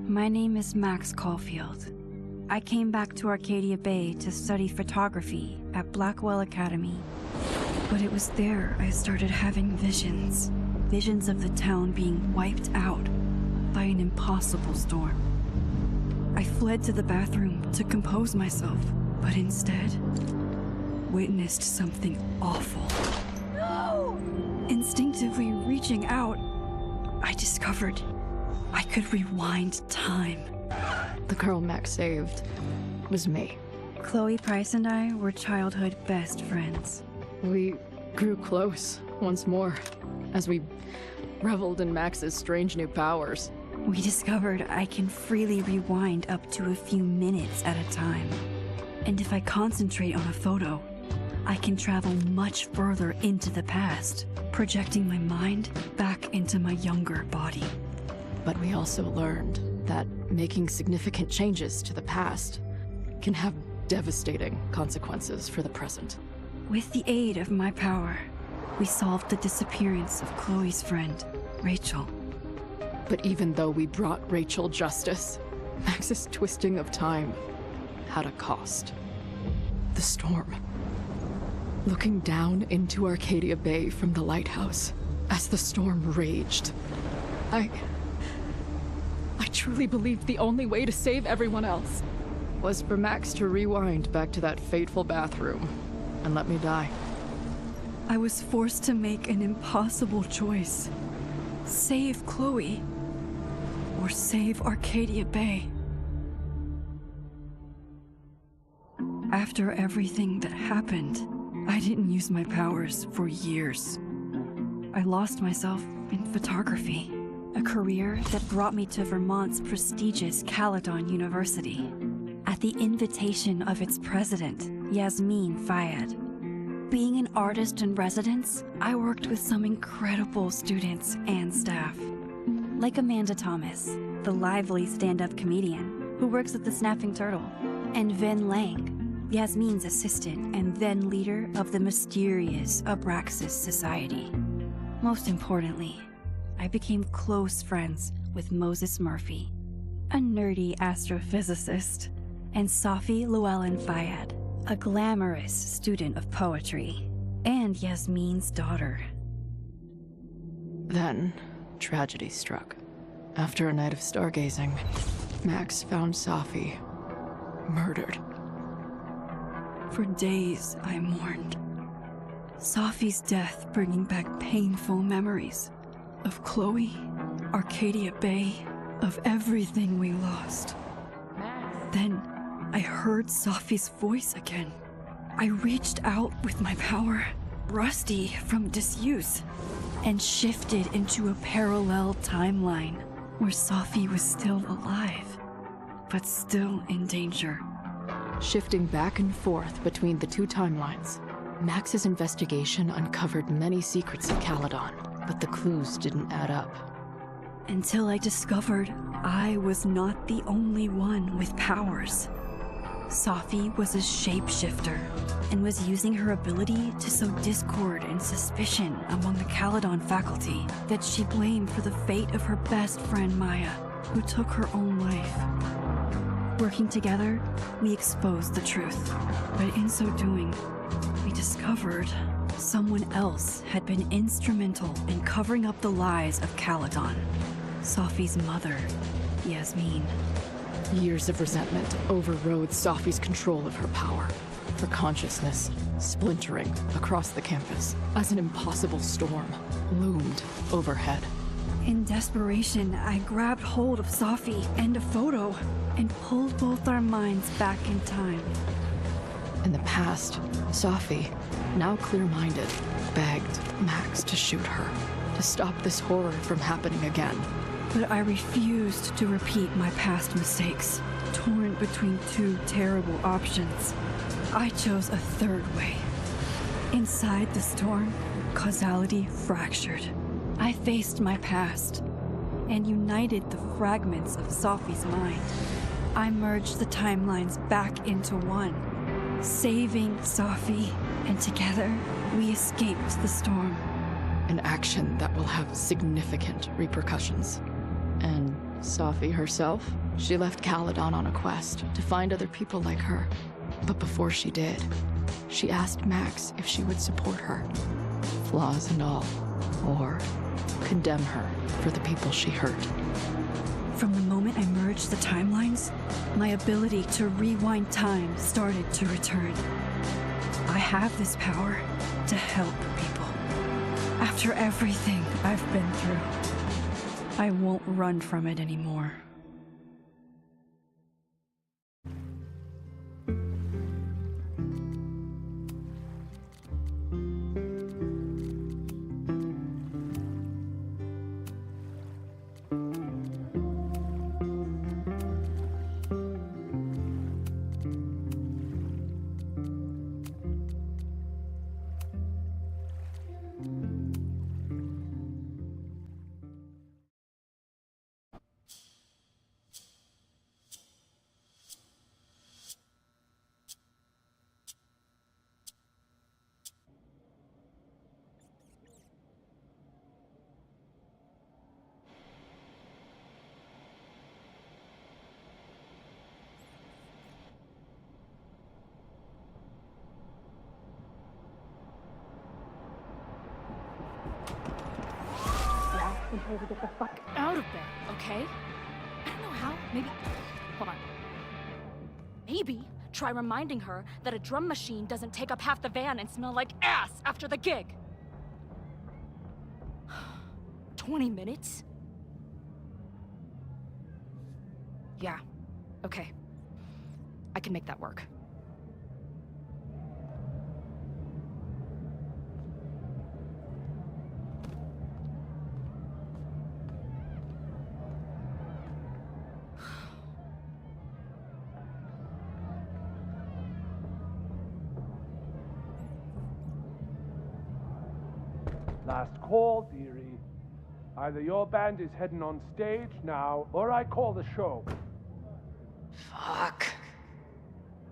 My name is Max Caulfield. I came back to Arcadia Bay to study photography at Blackwell Academy. But it was there I started having visions. Visions of the town being wiped out by an impossible storm. I fled to the bathroom to compose myself, but instead witnessed something awful. No! Instinctively reaching out, I discovered I could rewind time. The girl Max saved was me. Chloe Price and I were childhood best friends. We grew close once more as we reveled in Max's strange new powers. We discovered I can freely rewind up to a few minutes at a time. And if I concentrate on a photo, I can travel much further into the past, projecting my mind back into my younger body. But we also learned that making significant changes to the past can have devastating consequences for the present. With the aid of my power, we solved the disappearance of Chloe's friend, Rachel. But even though we brought Rachel justice, Max's twisting of time had a cost. The storm. Looking down into Arcadia Bay from the lighthouse as the storm raged, I truly believed the only way to save everyone else was for Max to rewind back to that fateful bathroom and let me die. I was forced to make an impossible choice. Save Chloe, or save Arcadia Bay. After everything that happened, I didn't use my powers for years. I lost myself in photography, a career that brought me to Vermont's prestigious Caledon University, at the invitation of its president, Yasmin Fayed. Being an artist in residence, I worked with some incredible students and staff. Like Amanda Thomas, the lively stand-up comedian who works at the Snapping Turtle, and Ven Lang, Yasmin's assistant and then leader of the mysterious Abraxas Society. Most importantly, I became close friends with Moses Murphy, a nerdy astrophysicist, and Safi Llewellyn Fayed, a glamorous student of poetry, and Yasmin's daughter. Then, tragedy struck. After a night of stargazing, Max found Safi murdered. For days, I mourned. Safi's death bringing back painful memories of Chloe, Arcadia Bay, of everything we lost. Then, I heard Safi's voice again. I reached out with my power, rusty from disuse, and shifted into a parallel timeline where Safi was still alive, but still in danger. Shifting back and forth between the two timelines, Max's investigation uncovered many secrets of Caledon, but the clues didn't add up. Until I discovered I was not the only one with powers. Safi was a shapeshifter and was using her ability to sow discord and suspicion among the Caledon faculty that she blamed for the fate of her best friend Maya, who took her own life. Working together, we exposed the truth, but in so doing, we discovered someone else had been instrumental in covering up the lies of Caledon. Safi's mother, Yasmin. Years of resentment overrode Safi's control of her power, her consciousness splintering across the campus as an impossible storm loomed overhead. In desperation, I grabbed hold of Safi and a photo and pulled both our minds back in time. In the past, Safi, now clear-minded, begged Max to shoot her, to stop this horror from happening again. But I refused to repeat my past mistakes, torn between two terrible options. I chose a third way. Inside the storm, causality fractured. I faced my past and united the fragments of Safi's mind. I merged the timelines back into one, saving Safi, and together we escaped the storm. An action that will have significant repercussions and Safi herself, she left Caledon on a quest to find other people like her. But before she did, she asked Max if she would support her, flaws and all, or condemn her for the people she hurt. From the moment I merged the timelines, my ability to rewind time started to return. I have this power to help people. After everything I've been through, I won't run from it anymore. And her to get the fuck out of there, okay? I don't know how. Maybe. Hold on. Maybe try reminding her that a drum machine doesn't take up half the van and smell like ass after the gig. 20 minutes? Yeah. Okay. I can make that work. Last call, dearie. Either your band is heading on stage now, or I call the show. Fuck.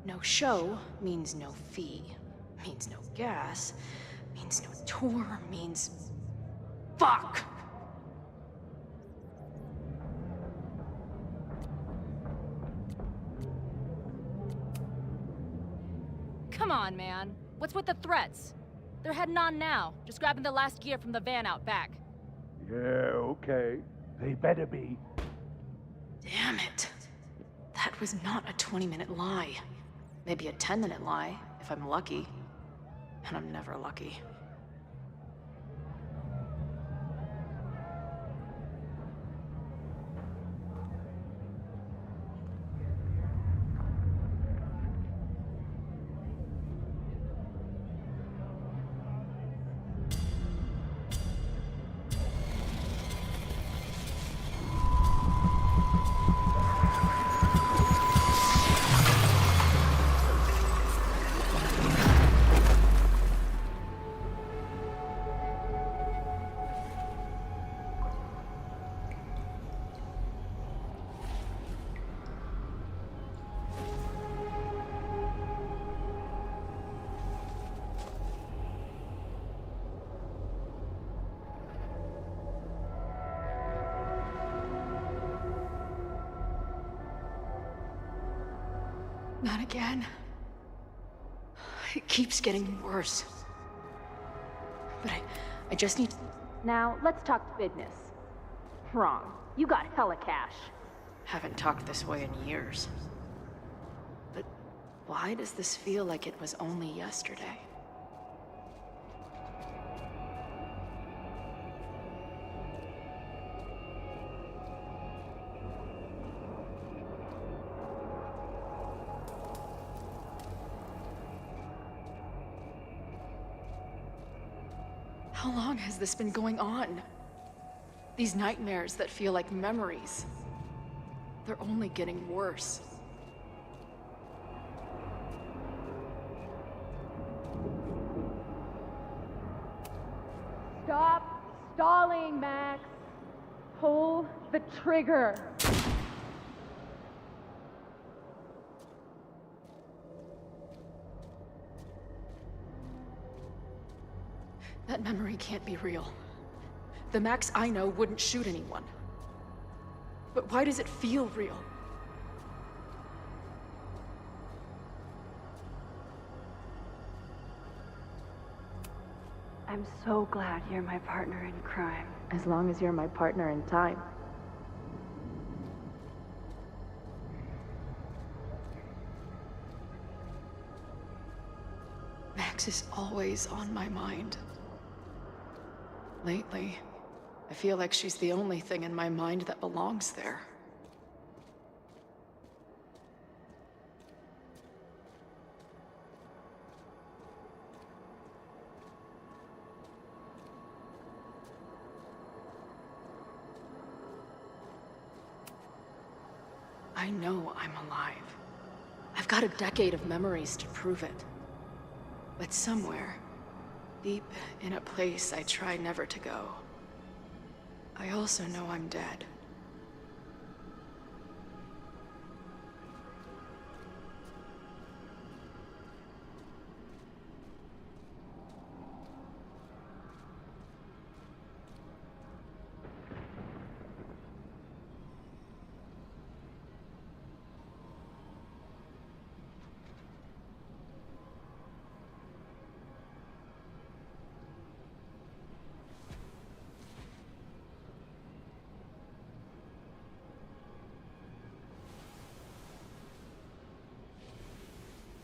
No show means no fee. Means no gas. Means no tour. Means... Fuck! Come on, man. What's with the threats? They're heading on now, just grabbing the last gear from the van out back. Yeah, okay. They better be. Damn it. That was not a 20-minute lie. Maybe a 10-minute lie, if I'm lucky. And I'm never lucky. Not again. It keeps getting worse. But I just need... Now, let's talk business. Wrong. You got hella cash. Haven't talked this way in years. But why does this feel like it was only yesterday? How long has this been going on? These nightmares that feel like memories. They're only getting worse. Stop stalling, Max. Pull the trigger. That memory can't be real. The Max I know wouldn't shoot anyone. But why does it feel real? I'm so glad you're my partner in crime. As long as you're my partner in time. Max is always on my mind. Lately, I feel like she's the only thing in my mind that belongs there. I know I'm alive. I've got a decade of memories to prove it. But somewhere, deep in a place I try never to go, I also know I'm dead.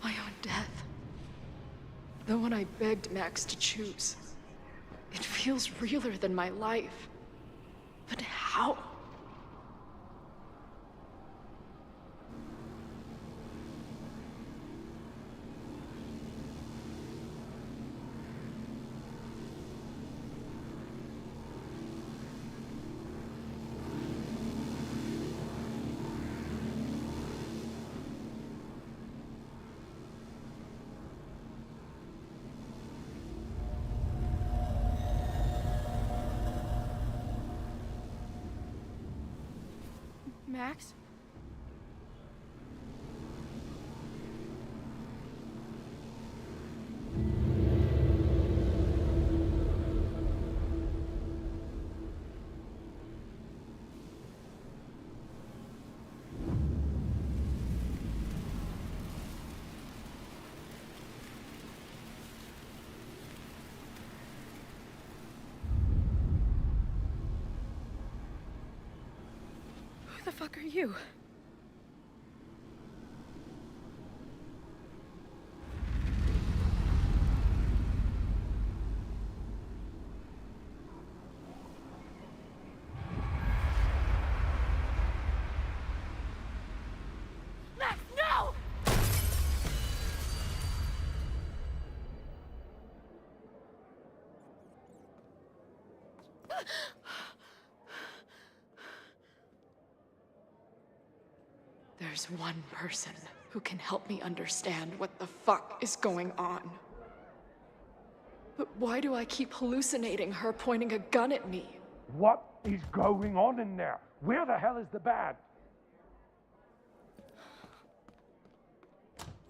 My own death. The one I begged Max to choose. It feels realer than my life. But how? Max? Who the fuck are you? Max, no! There's one person who can help me understand what the fuck is going on. But why do I keep hallucinating her pointing a gun at me? What is going on in there? Where the hell is the band?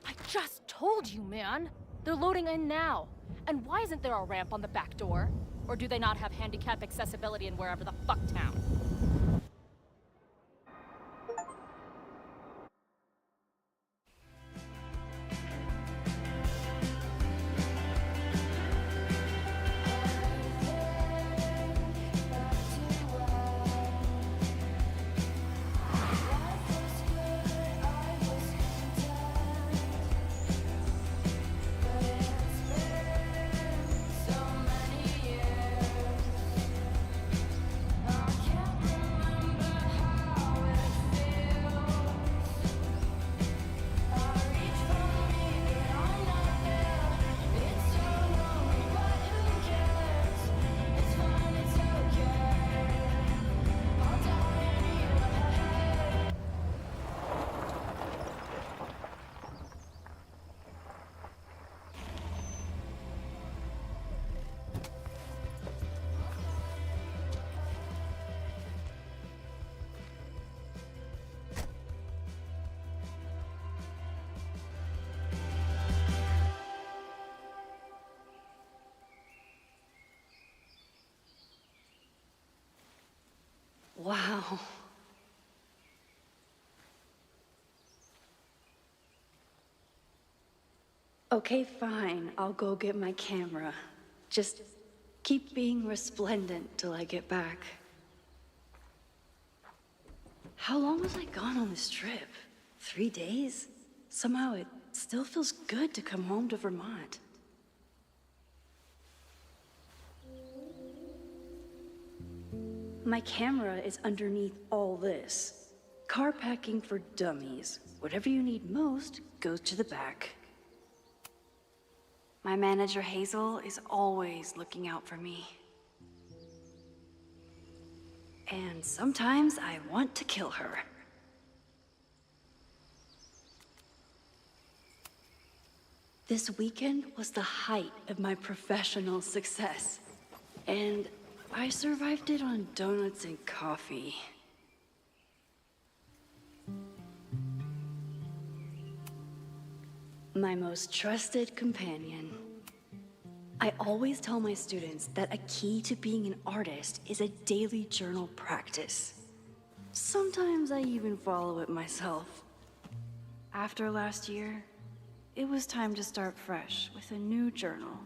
I just told you, man. They're loading in now. And why isn't there a ramp on the back door? Or do they not have handicap accessibility in wherever the fuck town? Wow. Okay, fine. I'll go get my camera. Just keep being resplendent till I get back. How long was I gone on this trip? 3 days? Somehow it still feels good to come home to Vermont. My camera is underneath all this. Car packing for dummies. Whatever you need most goes to the back. My manager Hazel is always looking out for me. And sometimes I want to kill her. This weekend was the height of my professional success. And I survived it on donuts and coffee. My most trusted companion. I always tell my students that a key to being an artist is a daily journal practice. Sometimes I even follow it myself. After last year, it was time to start fresh with a new journal.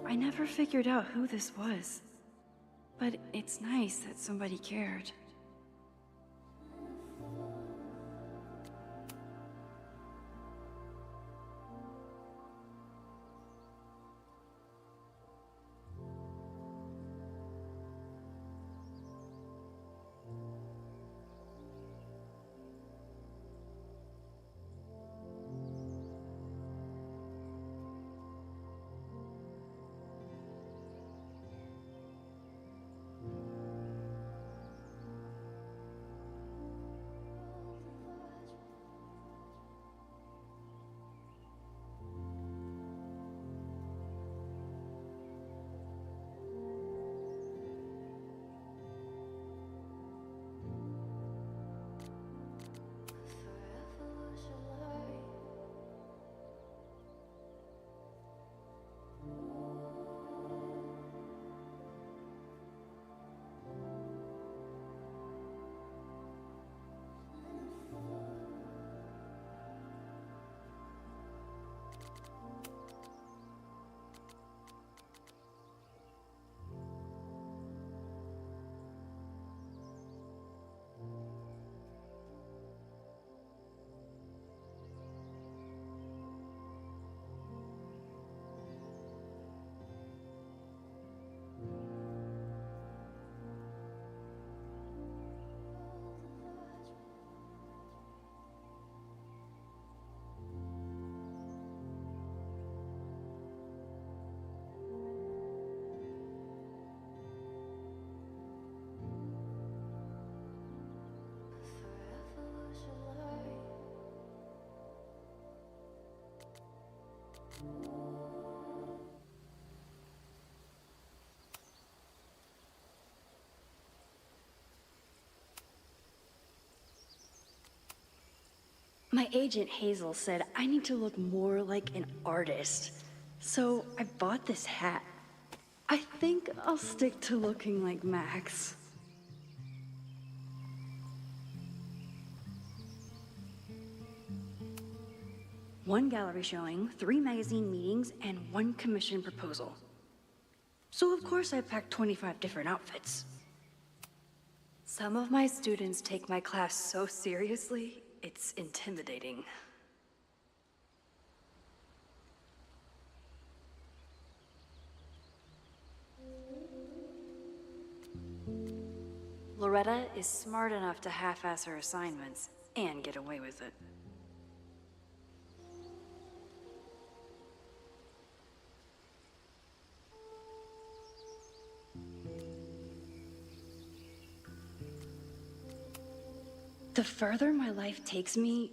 I never figured out who this was, but it's nice that somebody cared. My agent Hazel said I need to look more like an artist. So I bought this hat. I think I'll stick to looking like Max. One gallery showing, 3 magazine meetings, and 1 commission proposal. So of course I packed 25 different outfits. Some of my students take my class so seriously, it's intimidating. Loretta is smart enough to half-ass her assignments and get away with it. The further my life takes me,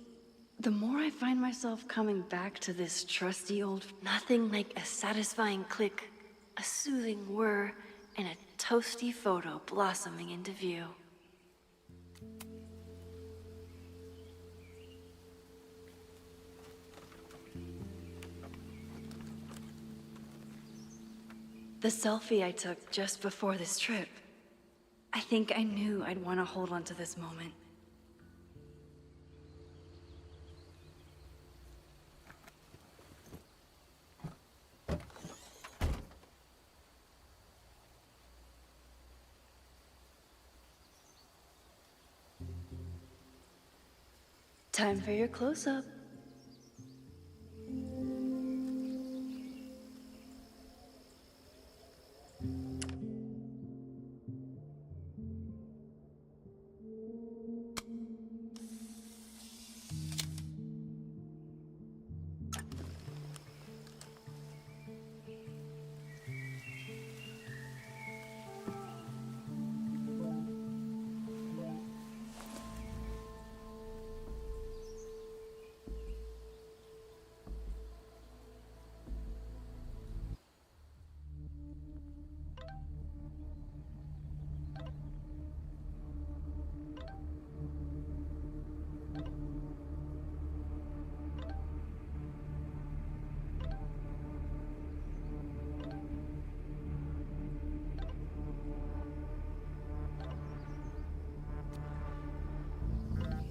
the more I find myself coming back to this trusty old... Nothing like a satisfying click, a soothing whir, and a toasty photo blossoming into view. The selfie I took just before this trip. I think I knew I'd want to hold on to this moment. Time for your close-up.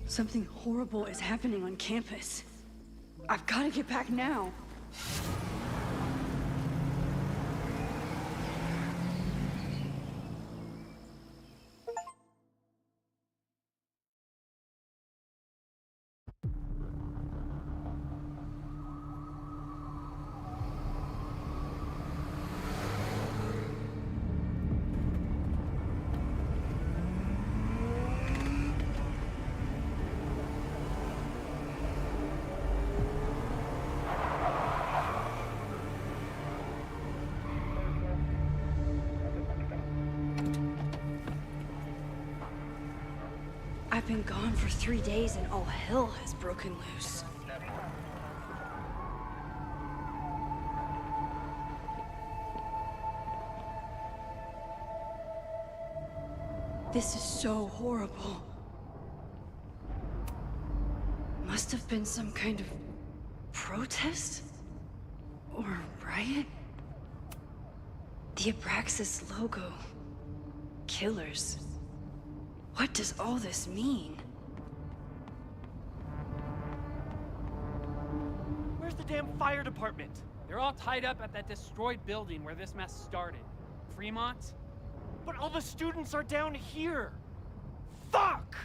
Something horrible is happening on campus. I've got to get back now. I've been gone for 3 days and all hell has broken loose. This is so horrible. Must have been some kind of protest? Or riot? The Abraxas logo. Killers. What does all this mean? Where's the damn fire department? They're all tied up at that destroyed building where this mess started. Fremont? But all the students are down here! Fuck!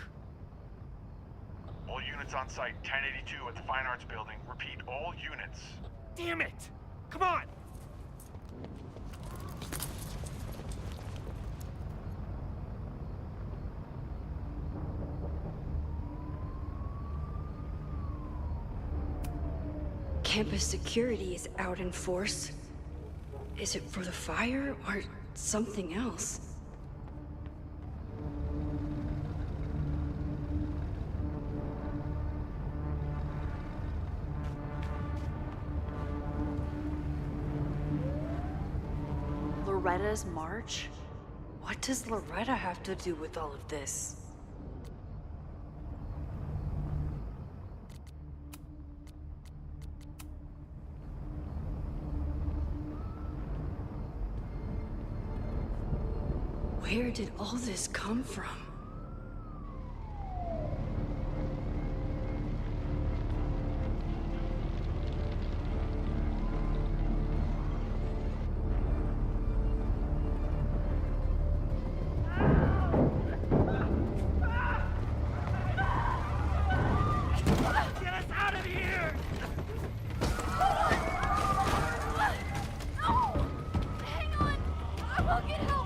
All units on site, 1082 at the Fine Arts Building. Repeat, all units. Damn it! Come on! Campus security is out in force. Is it for the fire or something else? Loretta's march? What does Loretta have to do with all of this? Where did all this come from? Get us out of here! No! Hang on! I will get help!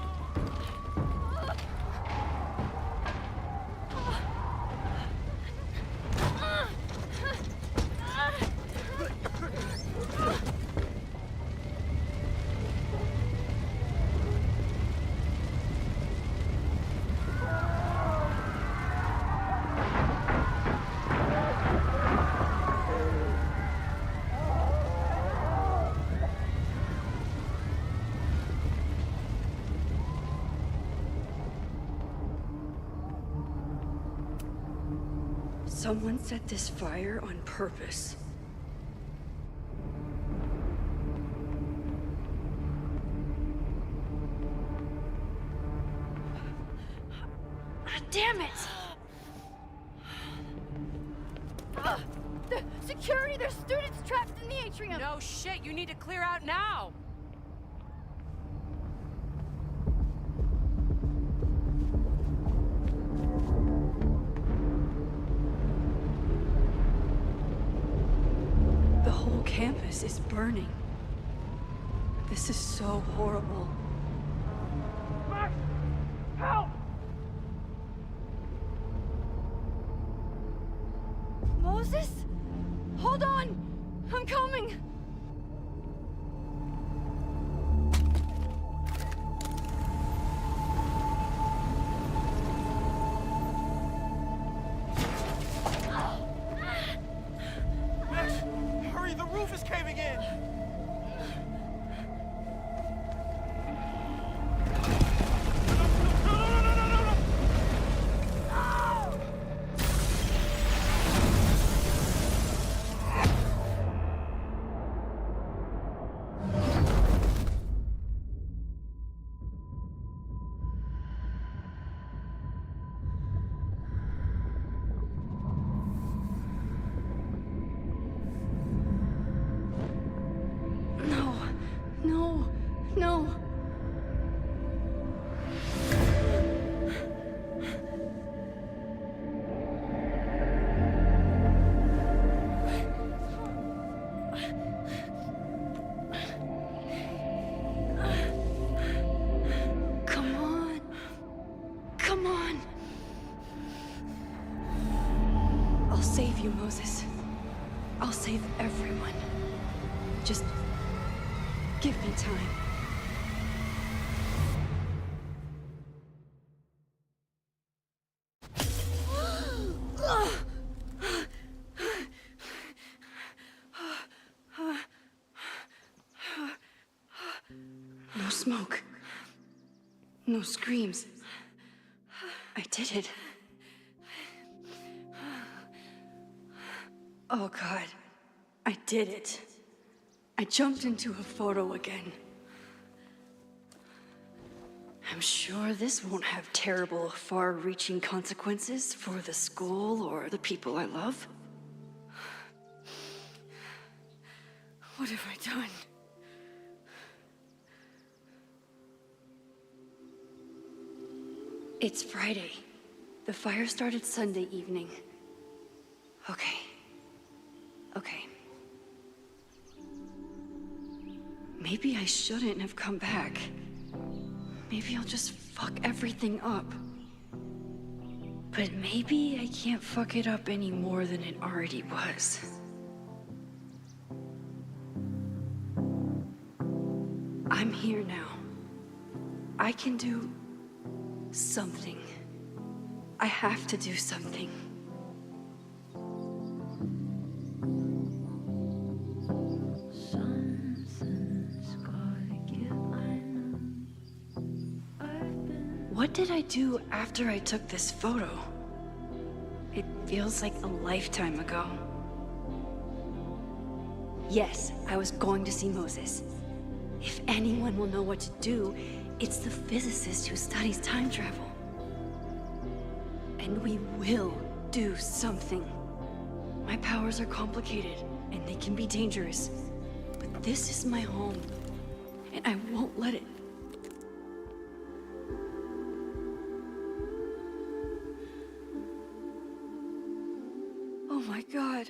Someone set this fire on purpose. Damn it! The security, there's students trapped in the atrium! No shit, you need to clear out now! The whole campus is burning. This is so horrible. Max! Help! Moses? Hold on! I'm coming! Max, hurry, the roof is caving in! No, no, no. Come on. Come on. I'll save you, Moses. I'll save everyone. Just give me time. No smoke. No screams. I did it. Oh God, I did it. I jumped into a photo again. I'm sure this won't have terrible, far-reaching consequences for the school or the people I love. What have I done? It's Friday. The fire started Sunday evening. Okay. Okay. Maybe I shouldn't have come back. Maybe I'll just fuck everything up. But maybe I can't fuck it up any more than it already was. I'm here now. I can do something. I have to do something. What did I do after I took this photo? It feels like a lifetime ago. Yes, I was going to see Moses. If anyone will know what to do, It's the physicist who studies time travel. And we will do something. My powers are complicated, and they can be dangerous. But this is my home, and I won't let it. Oh my God.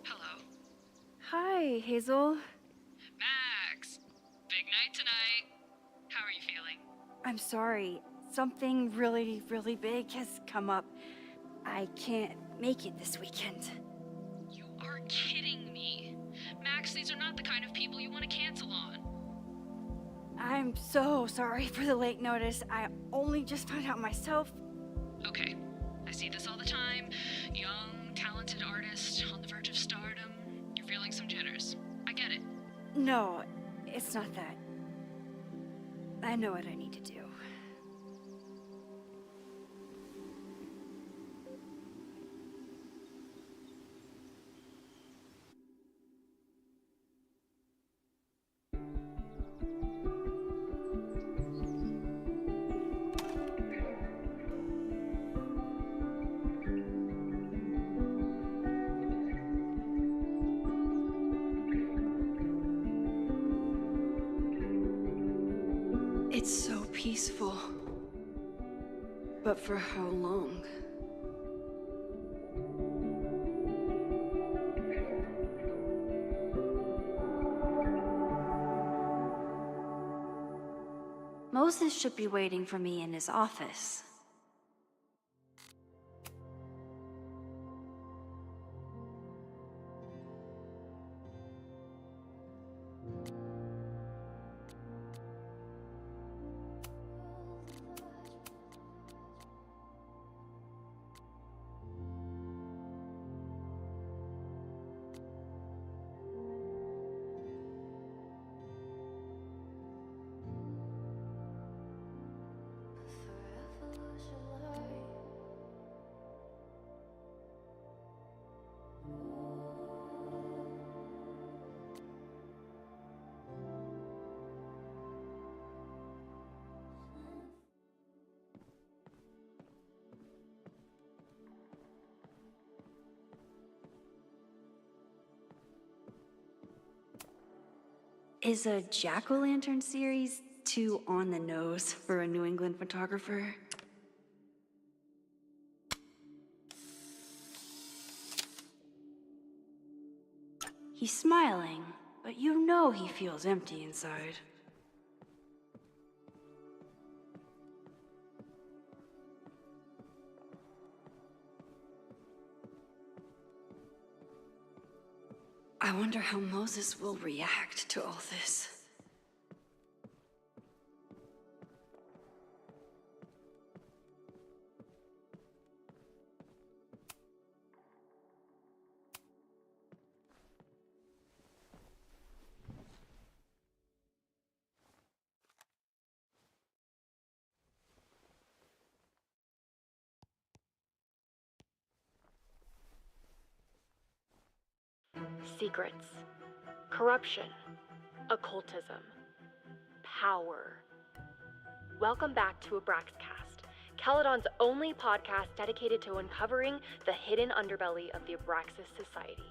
Hello. Hi, Hazel. Max! Big night tonight. How are you feeling? I'm sorry. Something really, really big has come up. I can't make it this weekend. You are kidding me. Max, these are not the kind of people you want to cancel on. I'm so sorry for the late notice. I only just found out myself. Okay. I see this all the time. Young, talented artist on the verge of stardom. You're feeling some jitters. I get it. No, it's not that. I know what I need to do. It's so peaceful. But for how long? Moses should be waiting for me in his office. Is a jack-o'-lantern series too on the nose for a New England photographer? He's smiling, but you know he feels empty inside. I wonder how Moses will react to all this. Secrets, corruption, occultism, power. Welcome back to Abraxcast, Caledon's only podcast dedicated to uncovering the hidden underbelly of the Abraxas Society.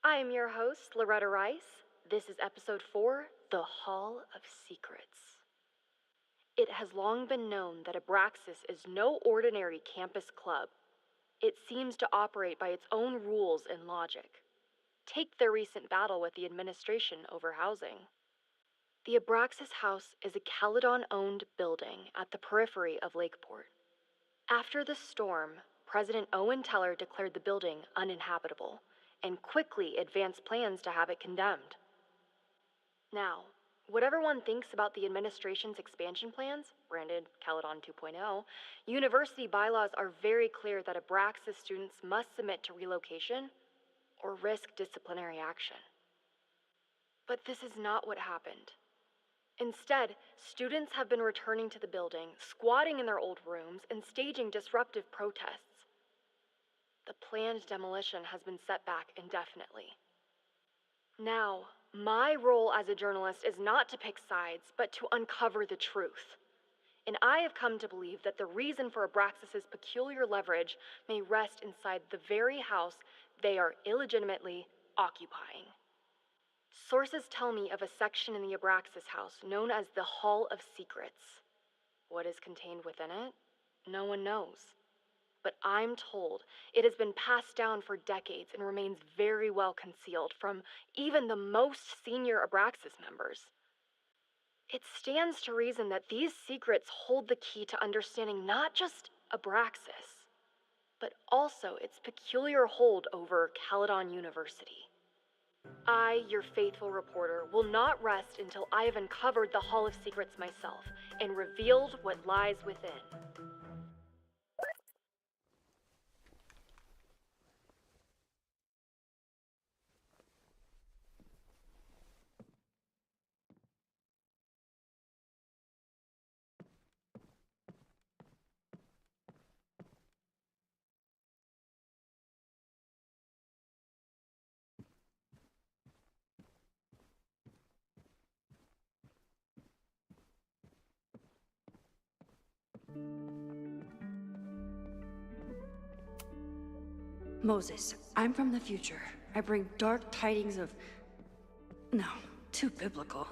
I am your host, Loretta Rice. This is episode 4, The Hall of Secrets. It has long been known that Abraxas is no ordinary campus club. It seems to operate by its own rules and logic. Take their recent battle with the administration over housing. The Abraxas House is a Caledon-owned building at the periphery of Lakeport. After the storm, President Owen Teller declared the building uninhabitable and quickly advanced plans to have it condemned. Now, Whatever one thinks about the administration's expansion plans, branded Caledon 2.0, university bylaws are very clear that Abraxas students must submit to relocation or risk disciplinary action. But this is not what happened. Instead, students have been returning to the building, squatting in their old rooms, and staging disruptive protests. The planned demolition has been set back indefinitely. Now, my role as a journalist is not to pick sides, but to uncover the truth. And I have come to believe that the reason for Abraxas' peculiar leverage may rest inside the very house they are illegitimately occupying. Sources tell me of a section in the Abraxas house known as the Hall of Secrets. What is contained within it? No one knows. But I'm told it has been passed down for decades and remains very well concealed from even the most senior Abraxas members. It stands to reason that these secrets hold the key to understanding not just Abraxas, but also its peculiar hold over Caledon University. I, your faithful reporter, will not rest until I have uncovered the Hall of Secrets myself and revealed what lies within. Moses, I'm from the future. I bring dark tidings of... No, too biblical.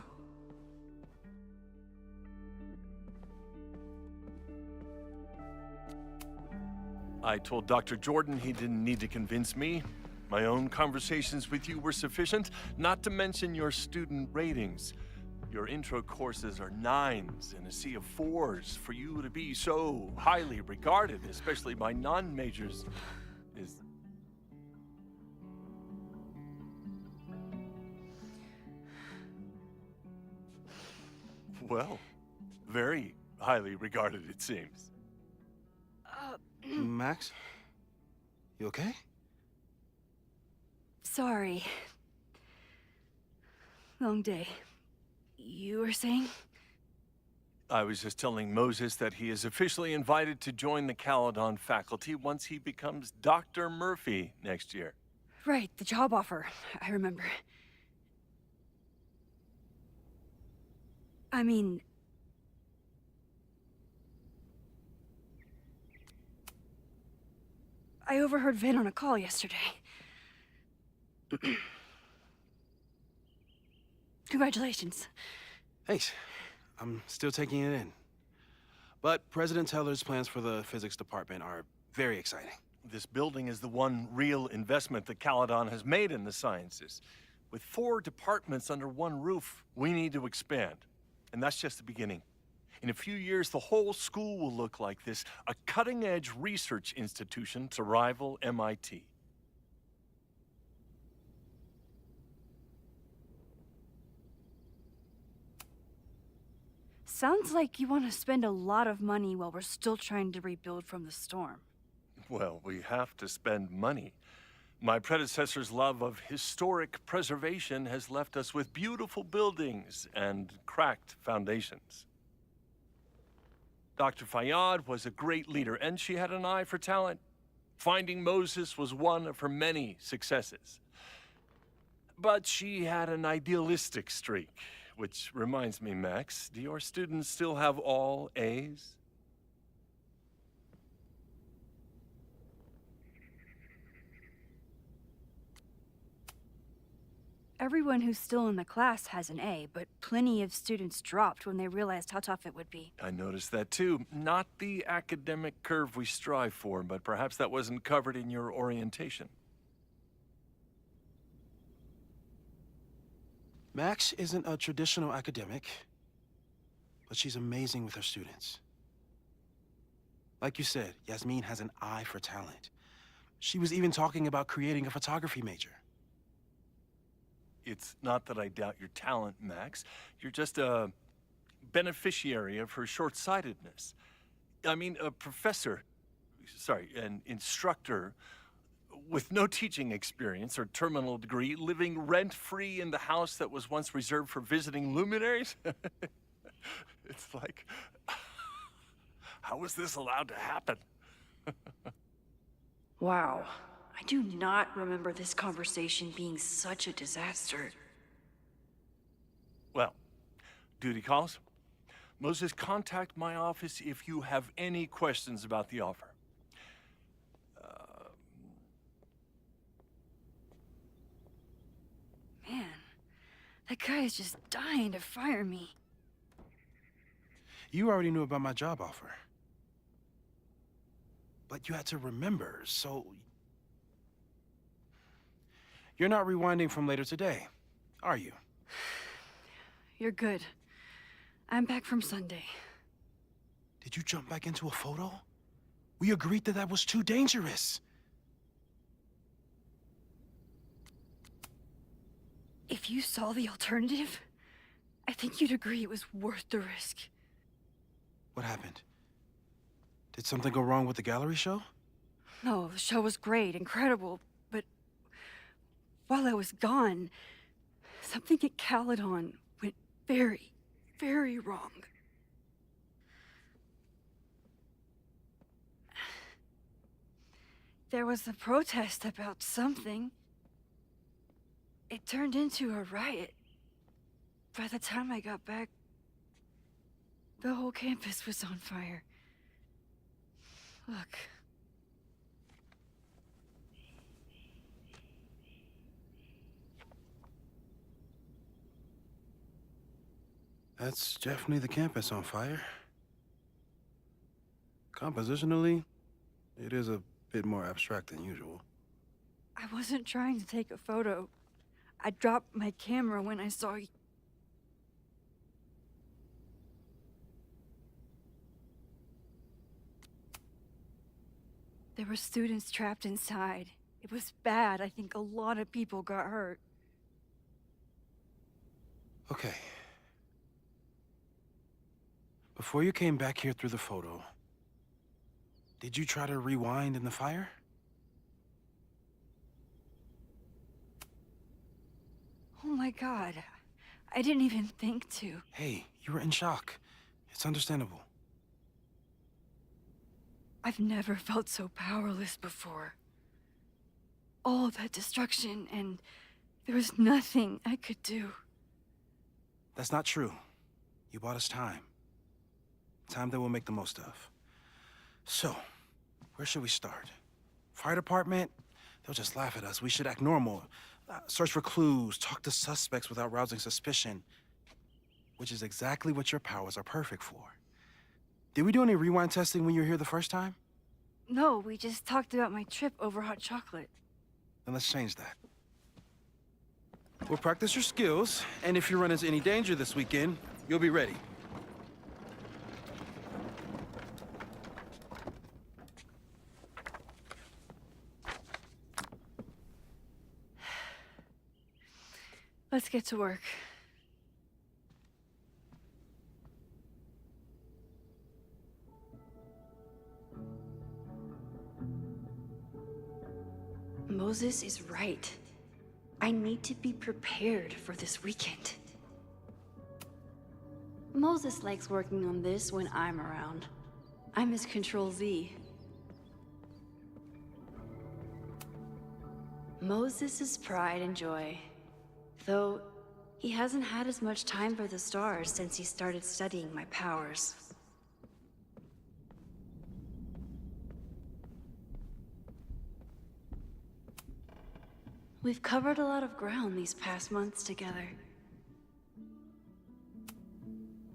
I told Dr. Jordan he didn't need to convince me. My own conversations with you were sufficient, not to mention your student ratings. Your intro courses are 9s in a sea of 4s. For you to be so highly regarded, especially by non-majors, is... Well, very highly regarded, it seems. Max? You okay? Sorry. Long day. You were saying? I was just telling Moses that he is officially invited to join the Caledon faculty once he becomes Dr. Murphy next year. Right, the job offer. I remember. I mean... I overheard Vin on a call yesterday. Congratulations. Thanks. I'm still taking it in. But President Teller's plans for the physics department are very exciting. This building is the one real investment that Caledon has made in the sciences. With 4 departments under one roof, we need to expand. And that's just the beginning. In a few years, the whole school will look like this, a cutting-edge research institution to rival MIT. Sounds like you want to spend a lot of money while we're still trying to rebuild from the storm. Well, we have to spend money. My predecessor's love of historic preservation has left us with beautiful buildings and cracked foundations. Dr. Fayyad was a great leader, and she had an eye for talent. Finding Moses was one of her many successes. But she had an idealistic streak, which reminds me, Max, do your students still have all A's? Everyone who's still in the class has an A, but plenty of students dropped when they realized how tough it would be. I noticed that too. Not the academic curve we strive for, but perhaps that wasn't covered in your orientation. Max isn't a traditional academic, but she's amazing with her students. Like you said, Yasmin has an eye for talent. She was even talking about creating a photography major. It's not that I doubt your talent, Max. You're just a beneficiary of her short-sightedness. I mean, an instructor with no teaching experience or terminal degree, living rent-free in the house that was once reserved for visiting luminaries? It's like, how was this allowed to happen? Wow. I do not remember this conversation being such a disaster. Well, duty calls. Moses, contact my office if you have any questions about the offer. Man, that guy is just dying to fire me. You already knew about my job offer. But you had to remember, so... You're not rewinding from later today, are you? You're good. I'm back from Sunday. Did you jump back into a photo? We agreed that that was too dangerous. If you saw the alternative, I think you'd agree it was worth the risk. What happened? Did something go wrong with the gallery show? No, the show was great, incredible, but while I was gone, something at Caledon went very, very wrong. There was a protest about something. It turned into a riot. By the time I got back, the whole campus was on fire. Look. That's definitely the campus on fire. Compositionally, it is a bit more abstract than usual. I wasn't trying to take a photo. I dropped my camera when I saw you. There were students trapped inside. It was bad. I think a lot of people got hurt. Okay. Before you came back here through the photo, did you try to rewind in the fire? Oh my God. I didn't even think to. Hey, you were in shock. It's understandable. I've never felt so powerless before. All that destruction, and there was nothing I could do. That's not true. You bought us time. Time that we'll make the most of. So, where should we start? Fire department? They'll just laugh at us. We should act normal. Search for clues, talk to suspects without rousing suspicion. Which is exactly what your powers are perfect for. Did we do any rewind testing when you were here the first time? No, we just talked about my trip over hot chocolate. Then let's change that. We'll practice your skills, and if you run into any danger this weekend, you'll be ready. Let's get to work. Moses is right. I need to be prepared for this weekend. Moses likes working on this when I'm around. I'm his Control-Z. Moses' pride and joy. Though, he hasn't had as much time for the stars since he started studying my powers. We've covered a lot of ground these past months together.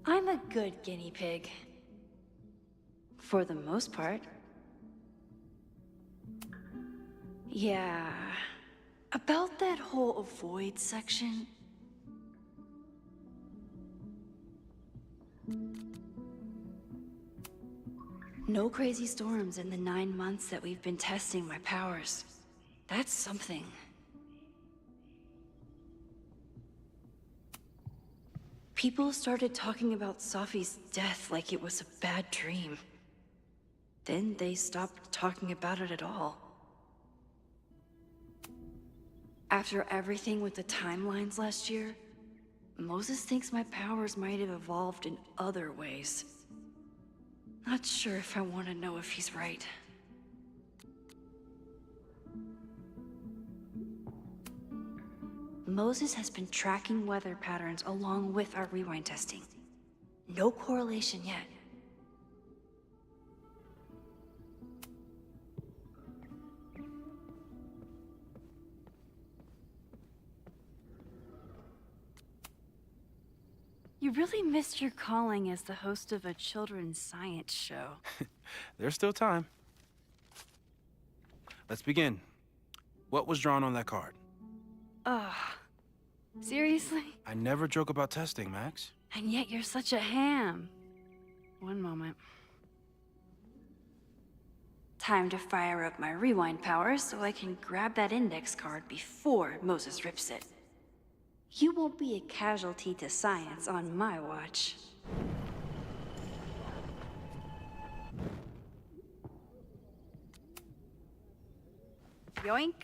I'm a good guinea pig. For the most part. Yeah. About that whole avoid section. No crazy storms in the 9 months that we've been testing my powers. That's something. People started talking about Safi's death like it was a bad dream. Then they stopped talking about it at all. After everything with the timelines last year, Moses thinks my powers might have evolved in other ways. Not sure if I want to know if he's right. Moses has been tracking weather patterns along with our rewind testing. No correlation yet. You really missed your calling as the host of a children's science show. There's still time. Let's begin. What was drawn on that card? Ugh. Seriously? I never joke about testing, Max. And yet you're such a ham. One moment. Time to fire up my rewind powers so I can grab that index card before Moses rips it. You won't be a casualty to science on my watch. Yoink.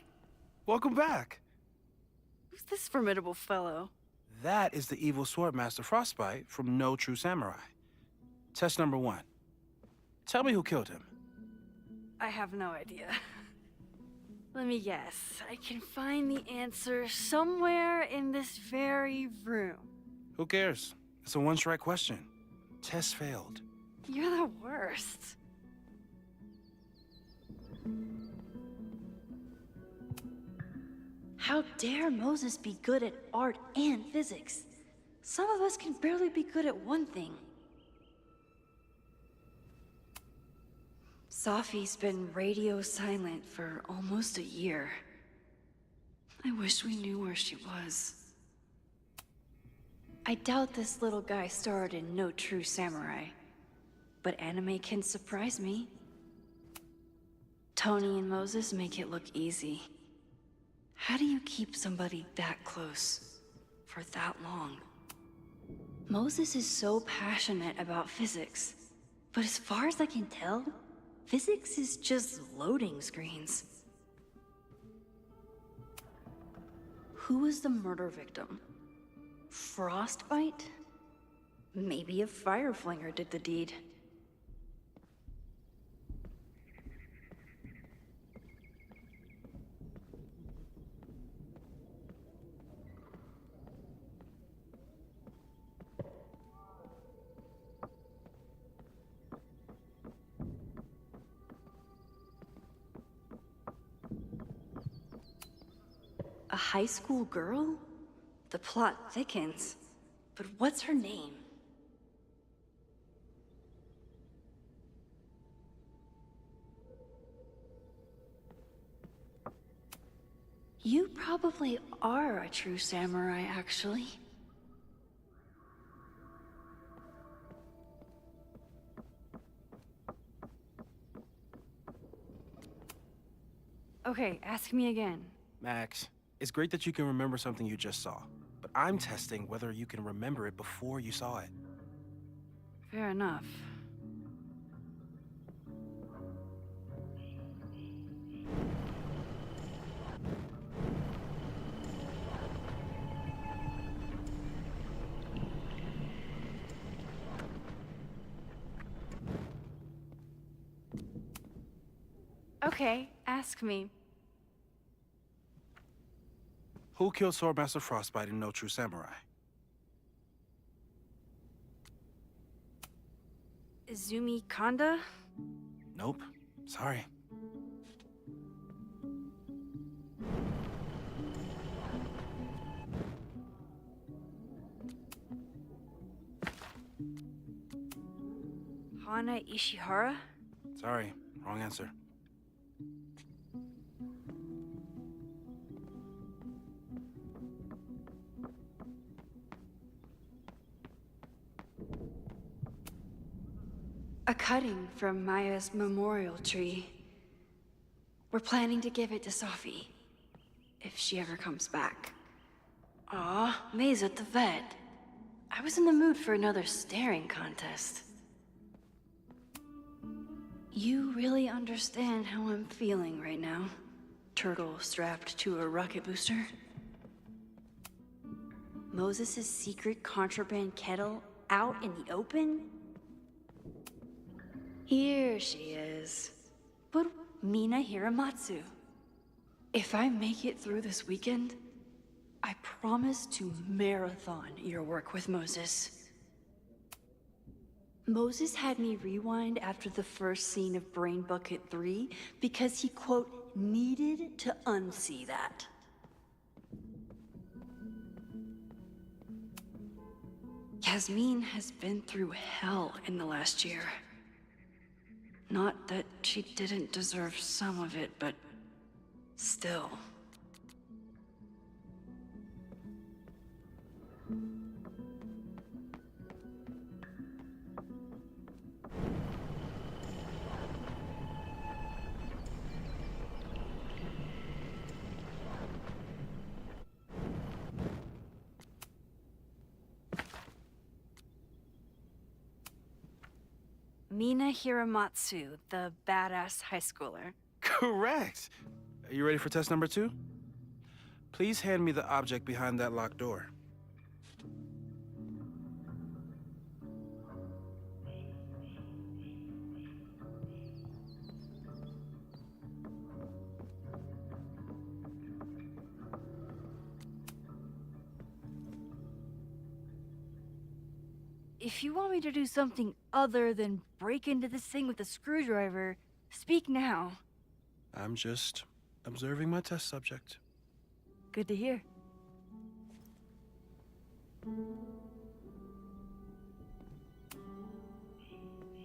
Welcome back. Who's this formidable fellow? That is the evil Swordmaster Frostbite from No True Samurai. Test number 1. Tell me who killed him. I have no idea. Let me guess. I can find the answer somewhere in this very room. Who cares? It's a one-strike question. Test failed. You're the worst. How dare Moses be good at art and physics? Some of us can barely be good at one thing. Safi's been radio silent for almost a year. I wish we knew where she was. I doubt this little guy starred in No True Samurai, but anime can surprise me. Tony and Moses make it look easy. How do you keep somebody that close for that long? Moses is so passionate about physics, but as far as I can tell, physics is just loading screens. Who was the murder victim? Frostbite? Maybe a Fireflinger did the deed. A high school girl? The plot thickens. But what's her name? You probably are a true samurai, actually. Okay, ask me again. Max, it's great that you can remember something you just saw, but I'm testing whether you can remember it before you saw it. Fair enough. Okay, ask me. Who killed Swordmaster Frostbite in No True Samurai? Izumi Kanda? Nope. Sorry. Hana Ishihara? Sorry. Wrong answer. A cutting from Maya's memorial tree. We're planning to give it to Safi, if she ever comes back. Aw, May's at the vet. I was in the mood for another staring contest. You really understand how I'm feeling right now? Turtle strapped to a rocket booster? Moses' secret contraband kettle out in the open? Here she is. But Mina Hiramatsu. If I make it through this weekend, I promise to marathon your work with Moses. Moses had me rewind after the first scene of Brain Bucket 3 because he, quote, needed to unsee that. Yasmin has been through hell in the last year. Not that she didn't deserve some of it, but still. Mina Hiramatsu, the badass high schooler. Correct. Are you ready for test number 2? Please hand me the object behind that locked door. If you want me to do something other than break into this thing with a screwdriver, speak now. I'm just observing my test subject. Good to hear.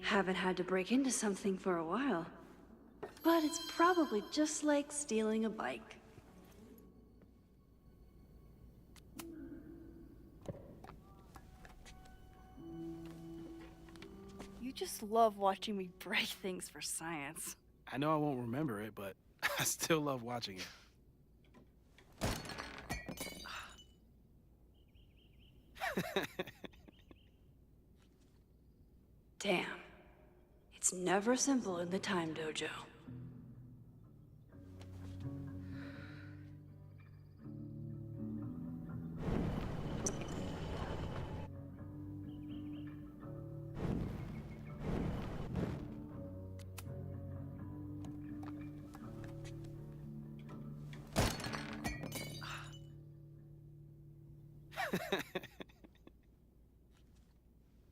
Haven't had to break into something for a while. But it's probably just like stealing a bike. You just love watching me break things for science. I know I won't remember it, but I still love watching it. Damn. It's never simple in the Time Dojo.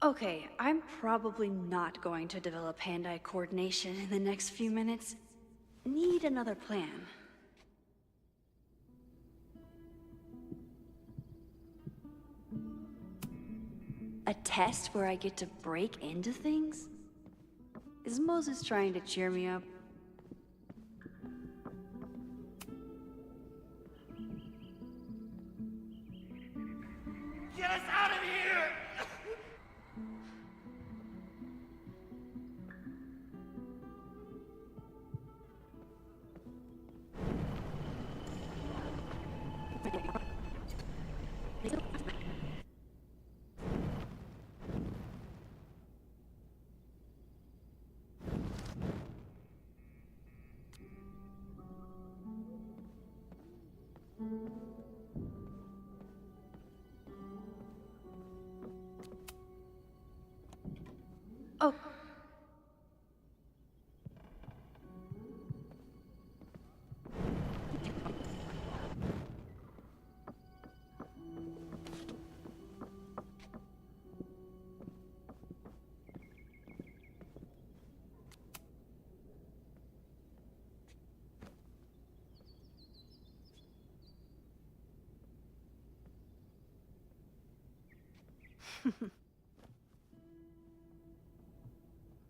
Okay, I'm probably not going to develop hand-eye coordination in the next few minutes. Need another plan. A test where I get to break into things? Is Moses trying to cheer me up? Get us out of here! Oh.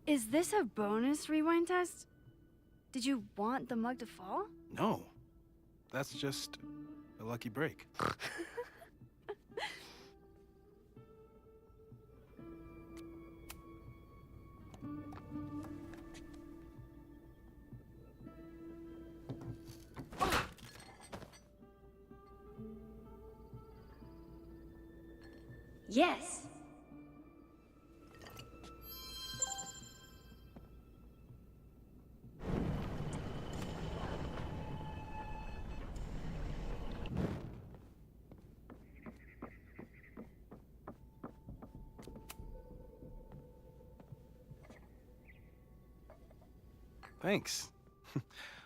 Is this a bonus rewind test? Did you want the mug to fall? No. That's just a lucky break. Yes. Thanks.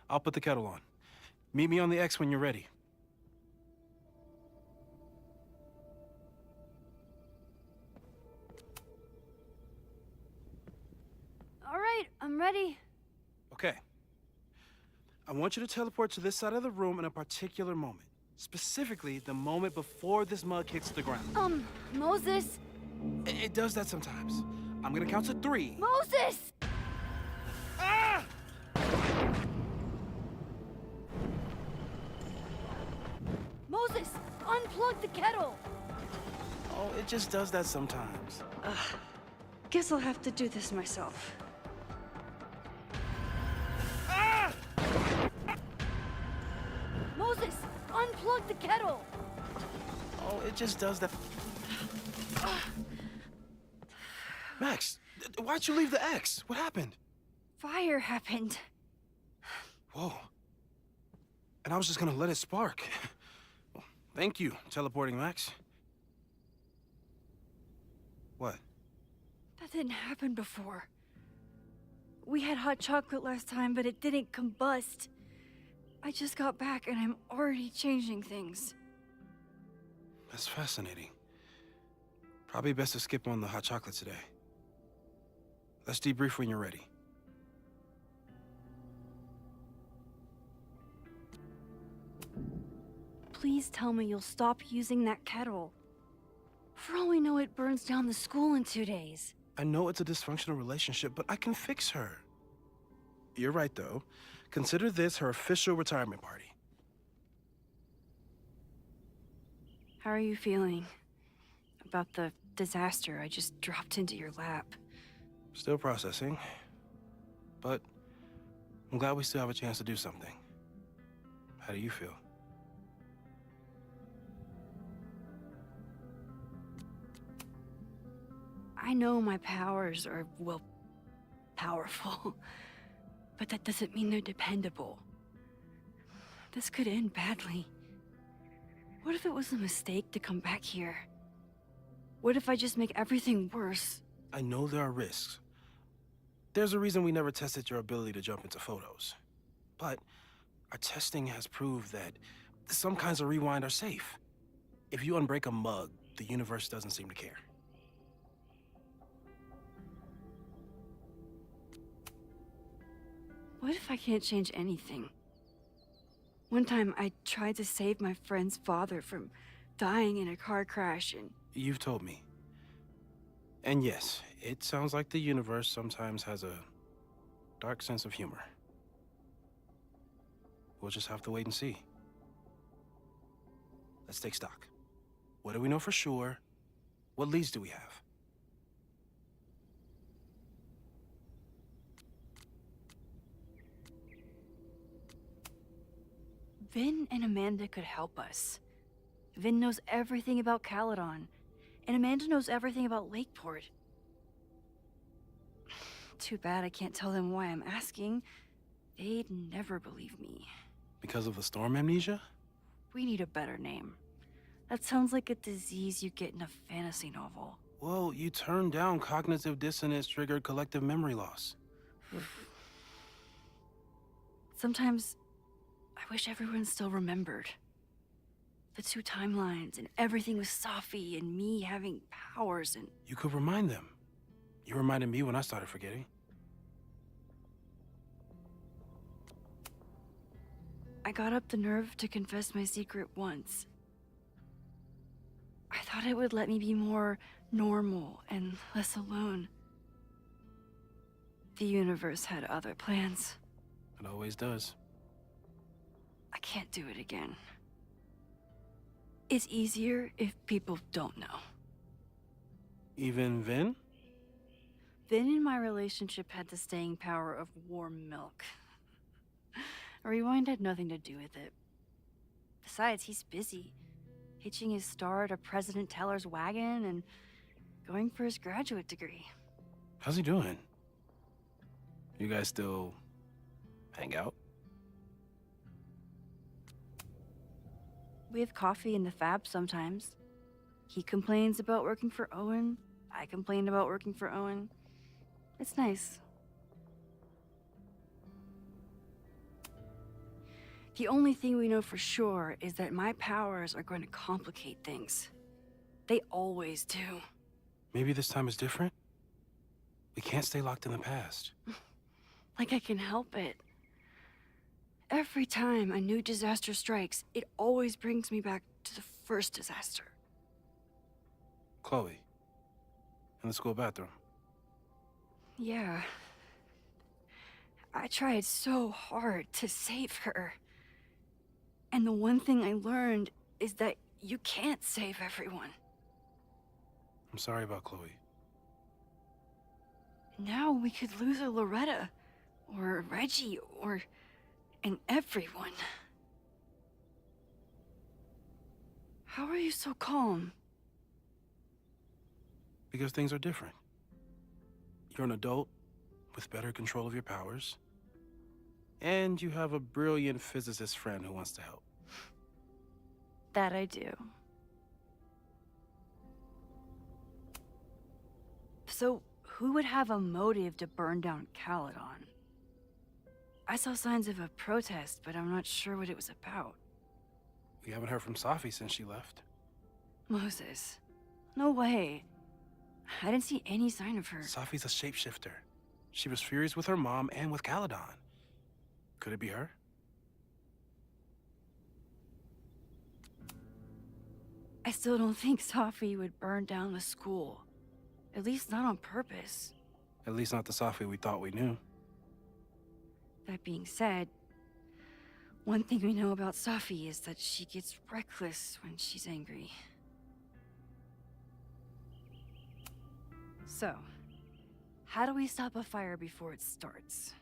I'll put the kettle on. Meet me on the X when you're ready. All right, I'm ready. Okay. I want you to teleport to this side of the room in a particular moment. Specifically, the moment before this mug hits the ground. Moses. It does that sometimes. I'm gonna count to 3. Moses! Ah! Moses, unplug the kettle. Oh, it just does that sometimes. Guess I'll have to do this myself. Ah! Moses, unplug the kettle. Oh, it just does that. Max, why'd you leave the X? What happened? Fire happened. Whoa. And I was just gonna let it spark. Well, thank you, teleporting Max. What? That didn't happen before. We had hot chocolate last time, but it didn't combust. I just got back and I'm already changing things. That's fascinating. Probably best to skip on the hot chocolate today. Let's debrief when you're ready. Please tell me you'll stop using that kettle. For all we know, it burns down the school in 2 days. I know it's a dysfunctional relationship, but I can fix her. You're right, though. Consider this her official retirement party. How are you feeling about the disaster I just dropped into your lap? Still processing. But I'm glad we still have a chance to do something. How do you feel? I know my powers are, well, powerful. But that doesn't mean they're dependable. This could end badly. What if it was a mistake to come back here? What if I just make everything worse? I know there are risks. There's a reason we never tested your ability to jump into photos. But our testing has proved that some kinds of rewind are safe. If you unbreak a mug, the universe doesn't seem to care. What if I can't change anything? One time I tried to save my friend's father from dying in a car crash and... You've told me. And yes, it sounds like the universe sometimes has a dark sense of humor. We'll just have to wait and see. Let's take stock. What do we know for sure? What leads do we have? Vin and Amanda could help us. Vin knows everything about Caledon, and Amanda knows everything about Lakeport. Too bad I can't tell them why I'm asking. They'd never believe me. Because of the storm amnesia? We need a better name. That sounds like a disease you get in a fantasy novel. Well, you turned down cognitive dissonance triggered collective memory loss. Sometimes I wish everyone still remembered. The 2 timelines and everything with Safi and me having powers and... You could remind them. You reminded me when I started forgetting. I got up the nerve to confess my secret once. I thought it would let me be more normal and less alone. The universe had other plans. It always does. I can't do it again. It's easier if people don't know. Even Vin? Vin in my relationship had the staying power of warm milk. A rewind had nothing to do with it. Besides, he's busy. hitching his star to President Teller's wagon and going for his graduate degree. How's he doing? You guys still hang out? We have coffee in the Fab sometimes. He complains about working for Owen. I complain about working for Owen. It's nice. The only thing we know for sure is that my powers are going to complicate things. They always do. Maybe this time is different? We can't stay locked in the past. Like I can help it. Every time a new disaster strikes, it always brings me back to the first disaster. Chloe, in the school bathroom. Yeah. I tried so hard to save her. And the one thing I learned is that you can't save everyone. I'm sorry about Chloe. Now we could lose a Loretta, or Reggie, or everyone. How are you so calm? Because things are different. You're an adult with better control of your powers. And you have a brilliant physicist friend who wants to help. That I do. So, who would have a motive to burn down Caledon? I saw signs of a protest, but I'm not sure what it was about. We haven't heard from Safi since she left. Moses. No way. I didn't see any sign of her. Safi's a shapeshifter. She was furious with her mom and with Caledon. Could it be her? I still don't think Safi would burn down the school. At least not on purpose. At least not the Safi we thought we knew. That being said, one thing we know about Safi is that she gets reckless when she's angry. So, how do we stop a fire before it starts?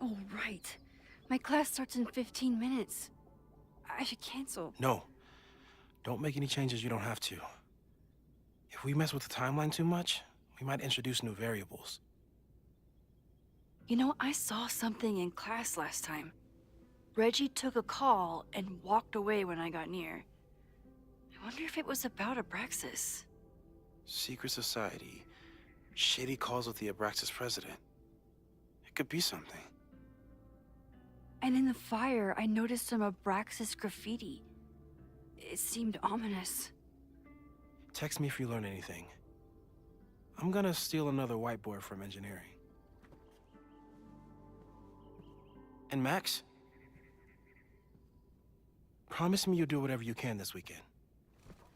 Oh, right. My class starts in 15 minutes. I should cancel. No. Don't make any changes you don't have to. If we mess with the timeline too much, we might introduce new variables. You know, I saw something in class last time. Reggie took a call and walked away when I got near. I wonder if it was about Abraxas. Secret society. Shady calls with the Abraxas president. It could be something. And in the fire, I noticed some Abraxas graffiti. It seemed ominous. Text me if you learn anything. I'm gonna steal another whiteboard from engineering. And Max? Promise me you'll do whatever you can this weekend.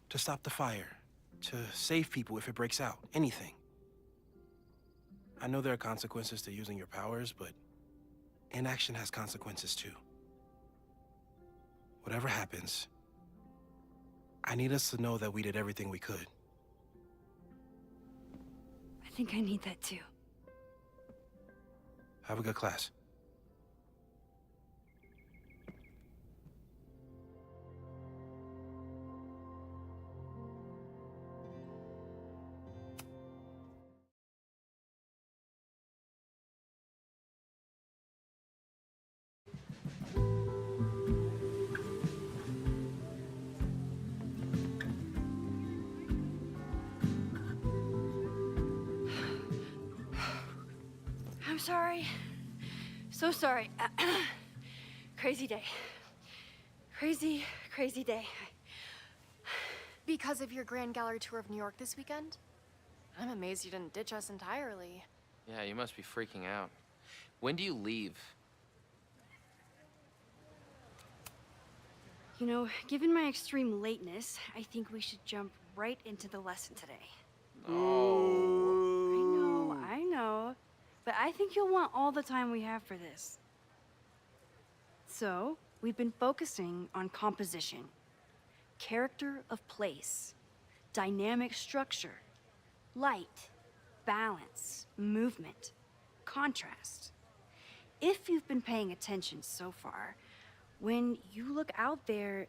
To stop the fire. To save people if it breaks out. Anything. I know there are consequences to using your powers, but inaction has consequences too. Whatever happens, I need us to know that we did everything we could. I think I need that too. Have a good class. I'm sorry. So sorry. Crazy day. Crazy, crazy day. Because of your Grand Gallery tour of New York this weekend? I'm amazed you didn't ditch us entirely. Yeah, you must be freaking out. When do you leave? You know, given my extreme lateness, I think we should jump right into the lesson today. Oh. I know. But I think you'll want all the time we have for this. So, we've been focusing on composition, character of place, dynamic structure, light, balance, movement, contrast. If you've been paying attention so far, When you look out there,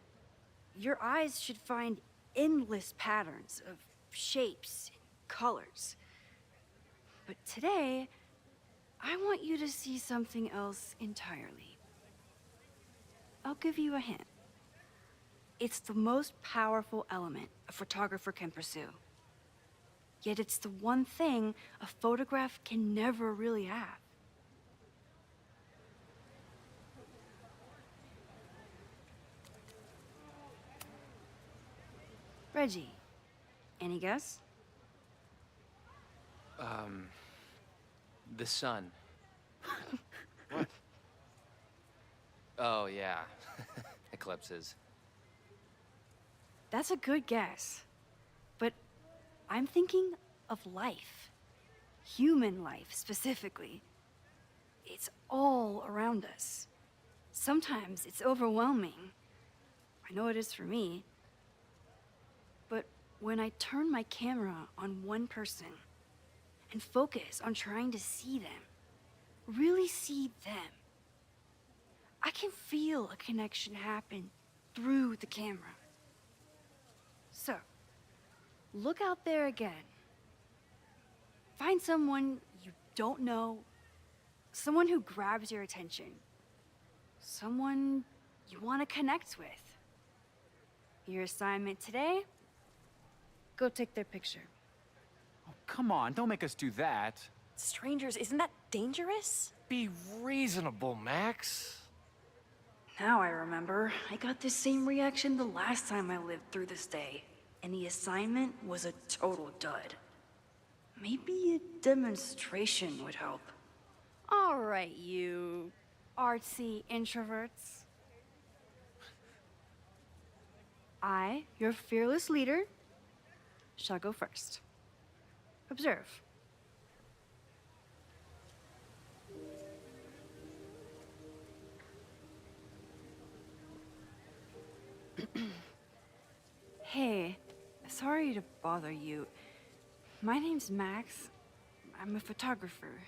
your eyes should find endless patterns of shapes and colors. But today, I want you to see something else entirely. I'll give you a hint. It's the most powerful element a photographer can pursue. Yet it's the one thing a photograph can never really have. Reggie, any guess? The sun. What? Oh, yeah. Eclipses. That's a good guess. But I'm thinking of life. Human life, specifically. It's all around us. Sometimes it's overwhelming. I know it is for me. But when I turn my camera on one person and focus on trying to see them, really see them, I can feel a connection happen through the camera. So, look out there again. Find someone you don't know, someone who grabs your attention, someone you want to connect with. Your assignment today? Go take their picture. Oh, come on, don't make us do that. Strangers, isn't that dangerous? Be reasonable, Max. Now I remember. I got the same reaction the last time I lived through this day, and the assignment was a total dud. Maybe a demonstration would help. All right, you artsy introverts. I, your fearless leader, shall go first. Observe. Hey, sorry to bother you. My name's Max. I'm a photographer.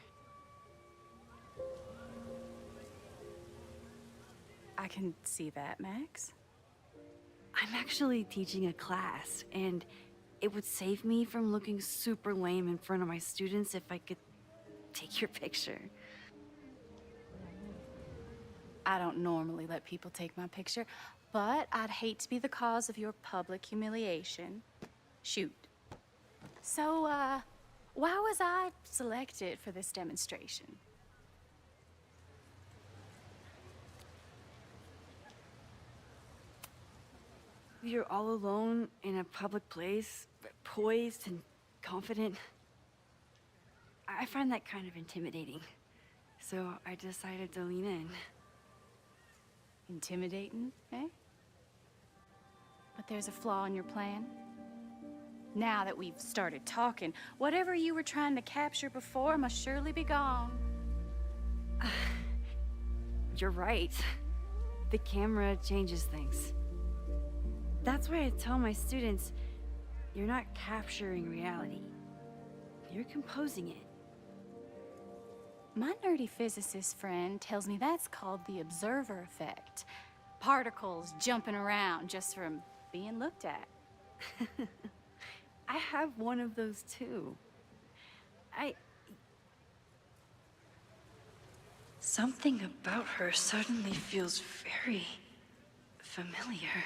I can see that, Max. I'm actually teaching a class, and it would save me from looking super lame in front of my students if I could take your picture. I don't normally let people take my picture, but I'd hate to be the cause of your public humiliation. Shoot. So, why was I selected for this demonstration? You're all alone in a public place, poised and confident. I find that kind of intimidating. So I decided to lean in. Intimidating, eh? But there's a flaw in your plan. Now that we've started talking, whatever you were trying to capture before must surely be gone. You're right. The camera changes things. That's why I tell my students, you're not capturing reality. You're composing it. My nerdy physicist friend tells me that's called the observer effect. Particles jumping around just from being looked at. I have one of those too. Something about her suddenly feels very familiar.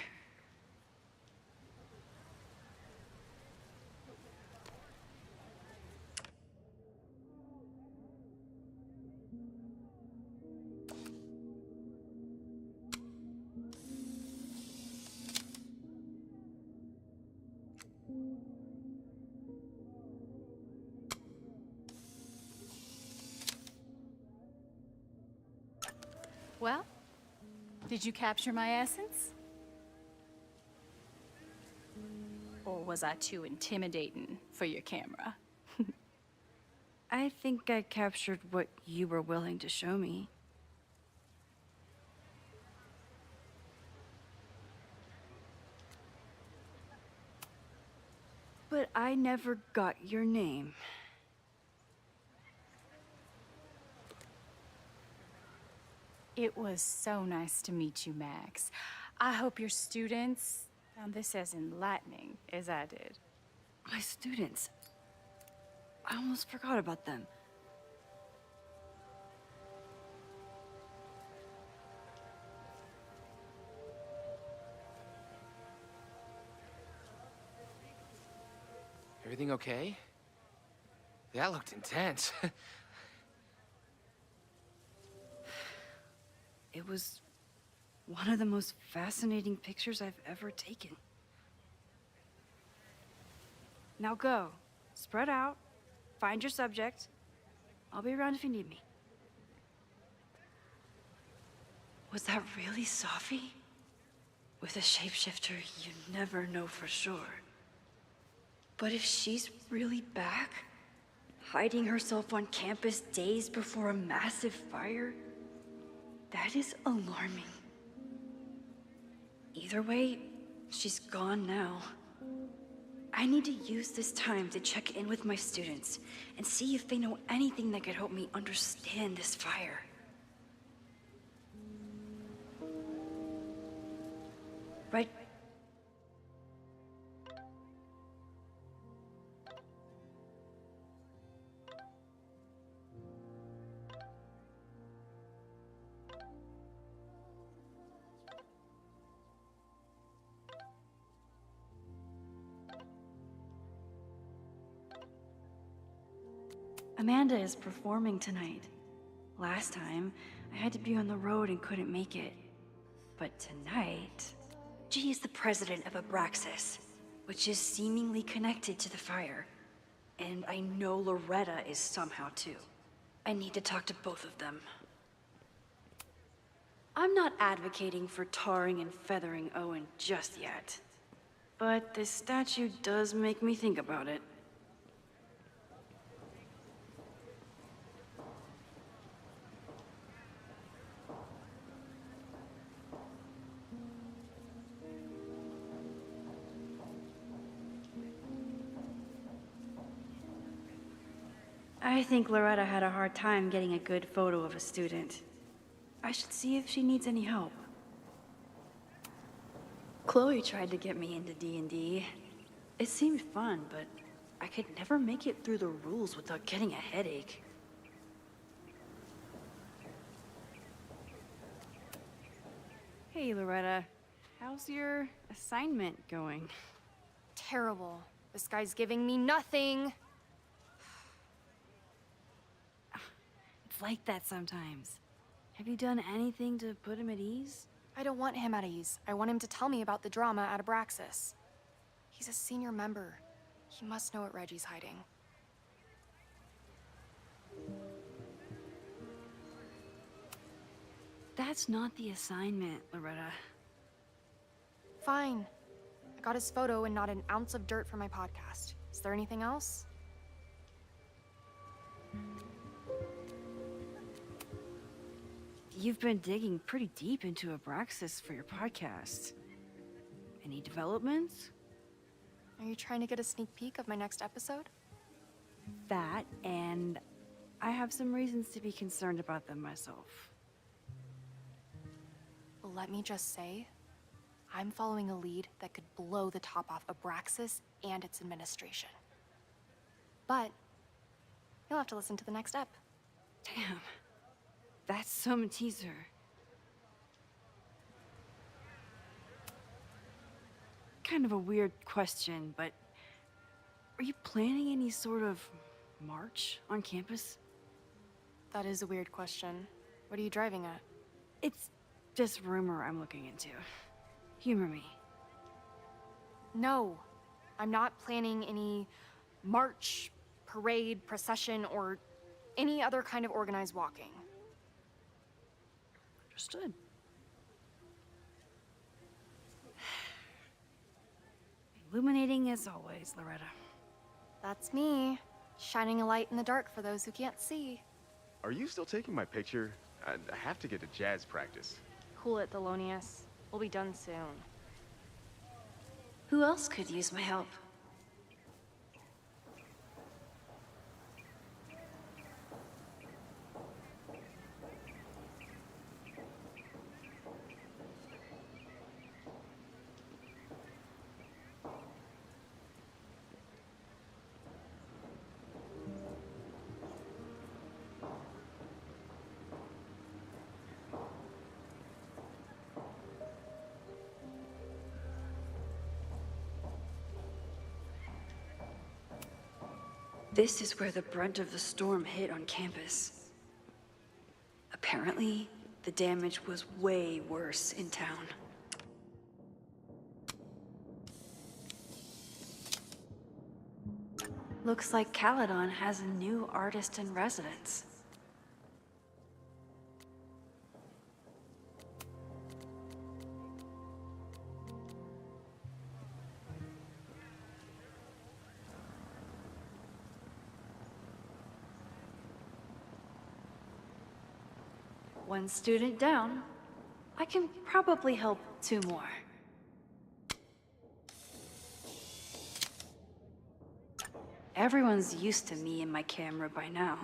Well, did you capture my essence? Or was I too intimidating for your camera? I think I captured what you were willing to show me. But I never got your name. It was so nice to meet you, Max. I hope your students found this as enlightening as I did. My students. I almost forgot about them. Everything okay? That looked intense. It was one of the most fascinating pictures I've ever taken. Now go. Spread out. Find your subject. I'll be around if you need me. Was that really Safi? With a shapeshifter, you never know for sure. But if she's really back, hiding herself on campus days before a massive fire, that is alarming. Either way, she's gone now. I need to use this time to check in with my students and see if they know anything that could help me understand this fire. Right? Amanda is performing tonight. Last time, I had to be on the road and couldn't make it. But tonight, she is the president of Abraxas, which is seemingly connected to the fire. And I know Loretta is somehow too. I need to talk to both of them. I'm not advocating for tarring and feathering Owen just yet. But this statue does make me think about it. I think Loretta had a hard time getting a good photo of a student. I should see if she needs any help. Chloe tried to get me into D&D. It seemed fun, but I could never make it through the rules without getting a headache. Hey, Loretta. How's your assignment going? Terrible. This guy's giving me nothing. It's like that sometimes. Have you done anything to put him at ease? I don't want him at ease. I want him to tell me about the drama at Abraxas. He's a senior member. He must know what Reggie's hiding. That's not the assignment, Loretta. Fine. I got his photo and not an ounce of dirt for my podcast. Is there anything else? You've been digging pretty deep into Abraxas for your podcast. Any developments? Are you trying to get a sneak peek of my next episode? That, and I have some reasons to be concerned about them myself. Well, let me just say, I'm following a lead that could blow the top off Abraxas and its administration. But you'll have to listen to the next ep. Damn. That's some teaser. Kind of a weird question, but are you planning any sort of march on campus? That is a weird question. What are you driving at? It's just rumor I'm looking into. Humor me. No, I'm not planning any march, parade, procession, or any other kind of organized walking. Understood. Illuminating as always, Loretta. That's me, shining a light in the dark for those who can't see. Are you still taking my picture? I have to get to jazz practice. Cool it, Thelonious. We'll be done soon. Who else could use my help? This is where the brunt of the storm hit on campus. Apparently, the damage was way worse in town. Looks like Caledon has a new artist in residence. One student down. I can probably help 2 more. Everyone's used to me and my camera by now.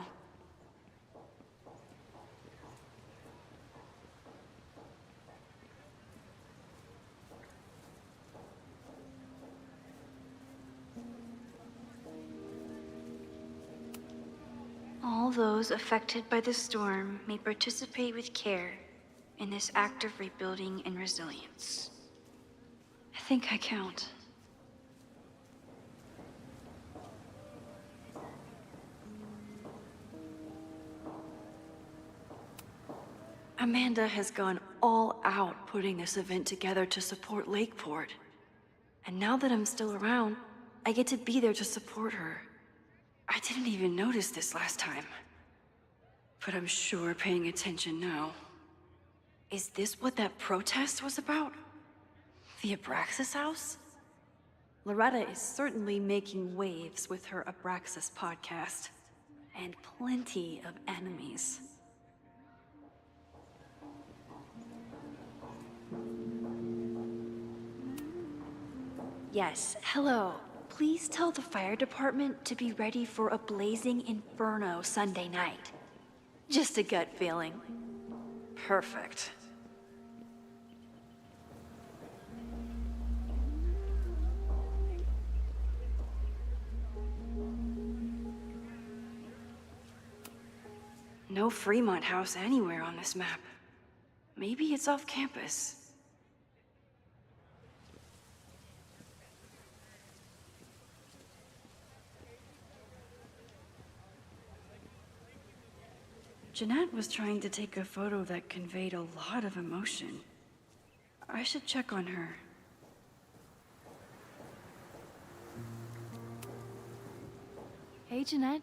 All those affected by the storm may participate with care in this act of rebuilding and resilience. I think I count. Amanda has gone all out putting this event together to support Lakeport. And now that I'm still around, I get to be there to support her. I didn't even notice this last time. But I'm sure paying attention now. Is this what that protest was about? The Abraxas house? Loretta is certainly making waves with her Abraxas podcast. And plenty of enemies. Yes, hello. Please tell the fire department to be ready for a blazing inferno Sunday night. Just a gut feeling. Perfect. No Fremont House anywhere on this map. Maybe it's off campus. Jeanette was trying to take a photo that conveyed a lot of emotion. I should check on her. Hey, Jeanette.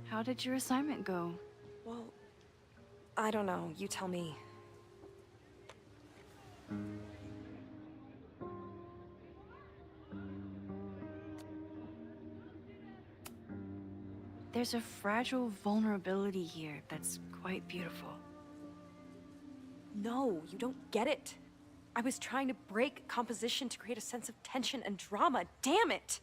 How did your assignment go? Well, I don't know. You tell me. There's a fragile vulnerability here that's quite beautiful. No, you don't get it. I was trying to break composition to create a sense of tension and drama. Damn it!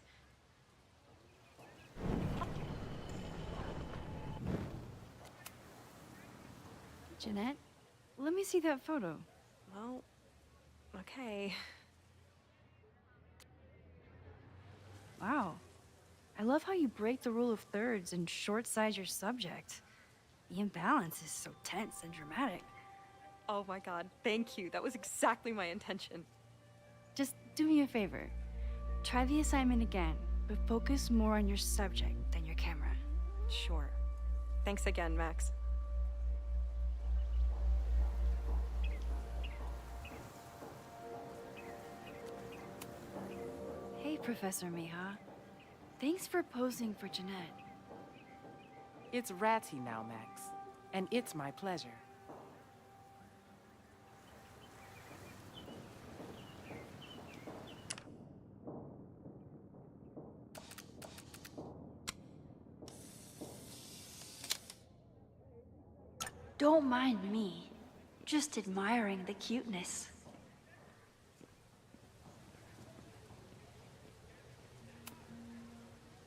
Jeanette, let me see that photo. Well, okay. Wow. I love how you break the rule of thirds and short-size your subject. The imbalance is so tense and dramatic. Oh my god, thank you. That was exactly my intention. Just do me a favor. Try the assignment again, but focus more on your subject than your camera. Sure. Thanks again, Max. Hey, Professor Miha. Thanks for posing for Jeanette. It's Ratty now, Max. And it's my pleasure. Don't mind me. Just admiring the cuteness.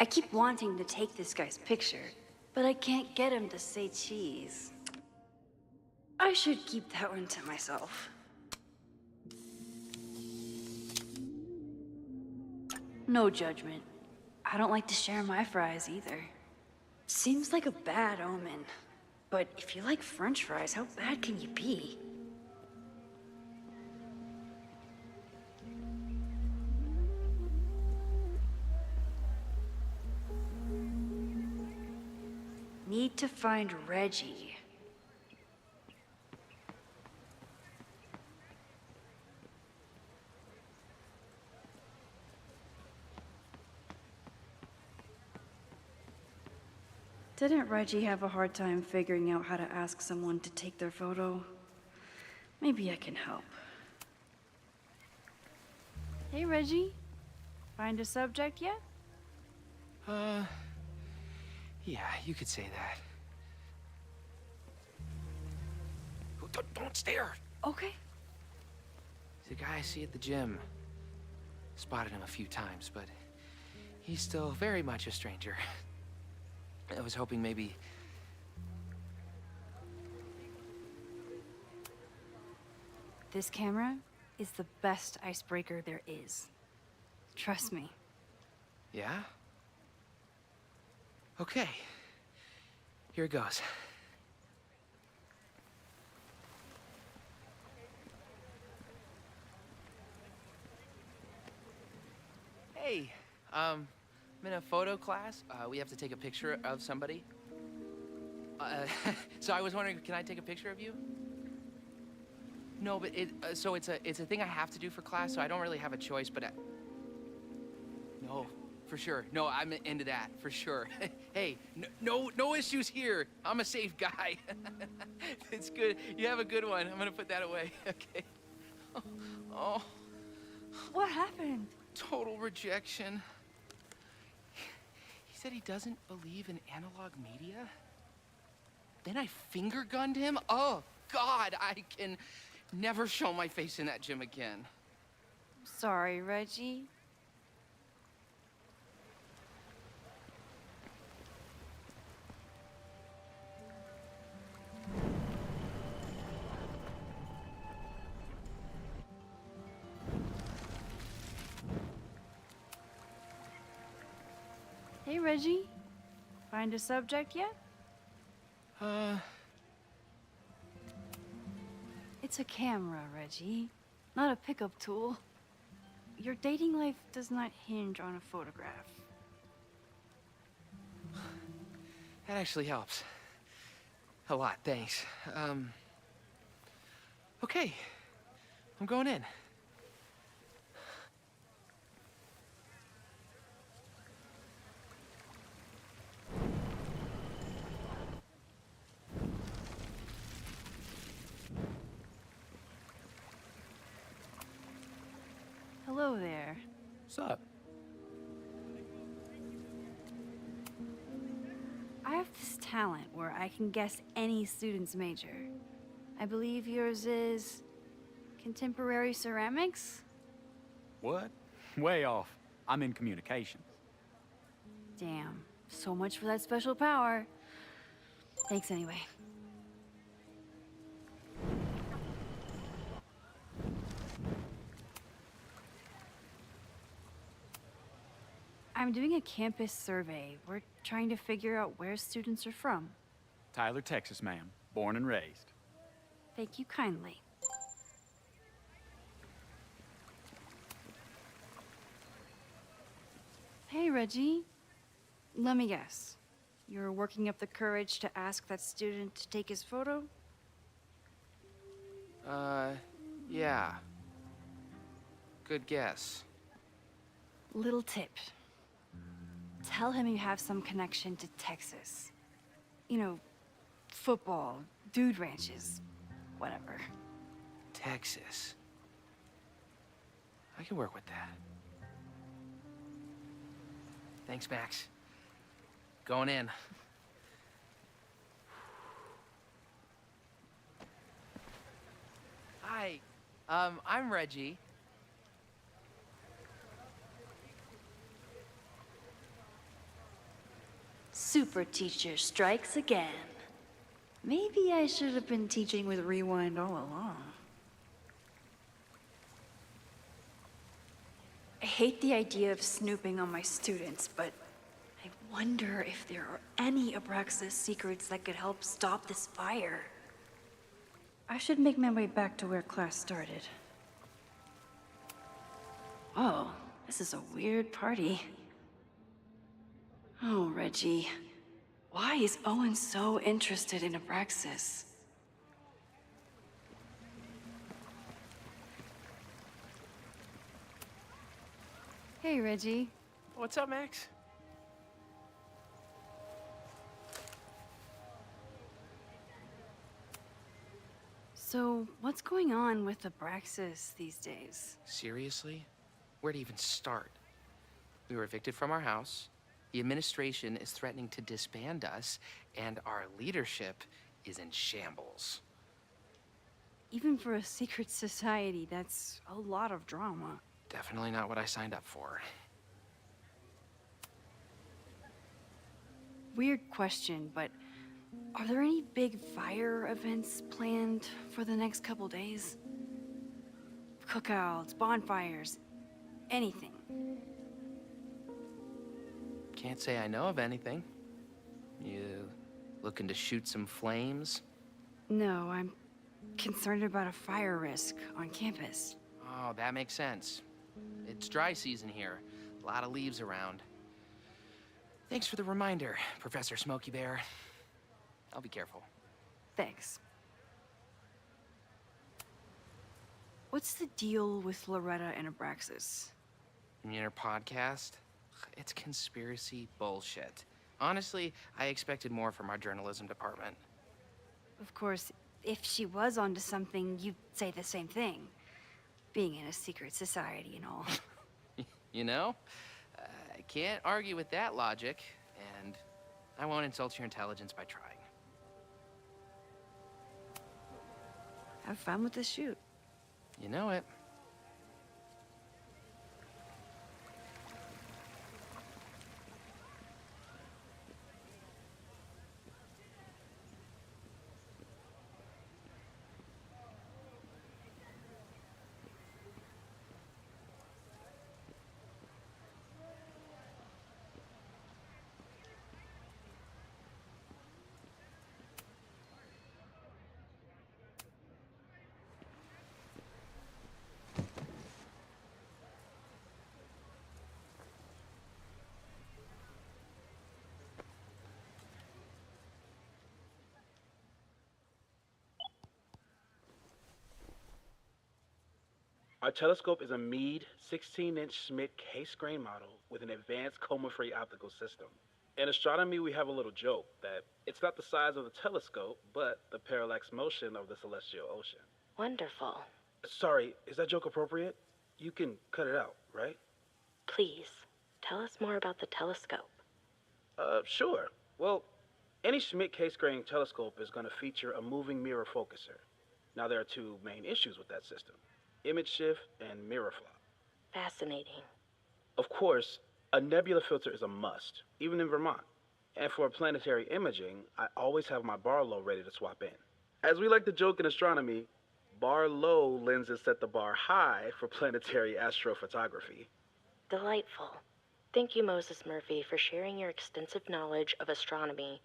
I keep wanting to take this guy's picture, but I can't get him to say cheese. I should keep that one to myself. No judgment. I don't like to share my fries either. Seems like a bad omen. But if you like French fries, how bad can you be? need to find Reggie. Didn't Reggie have a hard time figuring out how to ask someone to take their photo? Maybe I can help. Hey, Reggie. Find a subject yet? Yeah, you could say that. Don't stare! Okay. He's a guy I see at the gym. Spotted him a few times, but he's still very much a stranger. I was hoping maybe... This camera is the best icebreaker there is. Trust me. Yeah? Okay. Here it goes. Hey, I'm in a photo class. We have to take a picture of somebody. So I was wondering, can I take a picture of you? No, but so it's a thing I have to do for class, so I don't really have a choice, but no, for sure. No, I'm into that, for sure. Hey, no issues here. I'm a safe guy. It's good. You have a good one. I'm gonna put that away. Okay. Oh. What happened? Total rejection. He said he doesn't believe in analog media. Then I finger gunned him. Oh, God, I can never show my face in that gym again. Sorry, Reggie. Hey, Reggie. Find a subject yet? It's a camera, Reggie, not a pickup tool. Your dating life does not hinge on a photograph. That actually helps. A lot, thanks. Okay. I'm going in. Hello there. What's up? I have this talent where I can guess any student's major. I believe yours is contemporary ceramics? What? Way off. I'm in communications. Damn, so much for that special power. Thanks anyway. I'm doing a campus survey. We're trying to figure out where students are from. Tyler, Texas, ma'am. Born and raised. Thank you kindly. Hey, Reggie. Let me guess. You're working up the courage to ask that student to take his photo? Yeah. Good guess. Little tip. Tell him you have some connection to Texas. You know, football, dude ranches, whatever. Texas. I can work with that. Thanks, Max. Going in. Hi. I'm Reggie. Super teacher strikes again. Maybe I should have been teaching with Rewind all along. I hate the idea of snooping on my students, but I wonder if there are any Abraxas secrets that could help stop this fire. I should make my way back to where class started. Oh, this is a weird party. Oh, Reggie. Why is Owen so interested in Abraxas? Hey, Reggie. What's up, Max? So, what's going on with Abraxas these days? Seriously? Where to even start? We were evicted from our house, the administration is threatening to disband us, and our leadership is in shambles. Even for a secret society, that's a lot of drama. Definitely not what I signed up for. Weird question, but are there any big fire events planned for the next couple days? Cookouts, bonfires, anything? Can't say I know of anything. You looking to shoot some flames? No, I'm concerned about a fire risk on campus. Oh, that makes sense. It's dry season here. A lot of leaves around. Thanks for the reminder, Professor Smokey Bear. I'll be careful. Thanks. What's the deal with Loretta and Abraxas? You mean her podcast? It's conspiracy bullshit. Honestly, I expected more from our journalism department. Of course, if she was onto something, you'd say the same thing. Being in a secret society and all. You know? I can't argue with that logic, and I won't insult your intelligence by trying. Have fun with the shoot. You know it. Our telescope is a Meade 16-inch Schmidt case-grain model with an advanced coma-free optical system. In astronomy, we have a little joke that it's not the size of the telescope, but the parallax motion of the celestial ocean. Wonderful. Sorry, is that joke appropriate? You can cut it out, right? Please, tell us more about the telescope. Sure. Well, any Schmidt case-grain telescope is going to feature a moving mirror focuser. Now, there are two main issues with that system: image shift and mirror flop. Fascinating. Of course, a nebula filter is a must, even in Vermont. And for planetary imaging, I always have my bar low ready to swap in. As we like to joke in astronomy, bar low lenses set the bar high for planetary astrophotography. Delightful. Thank you, Moses Murphy, for sharing your extensive knowledge of astronomy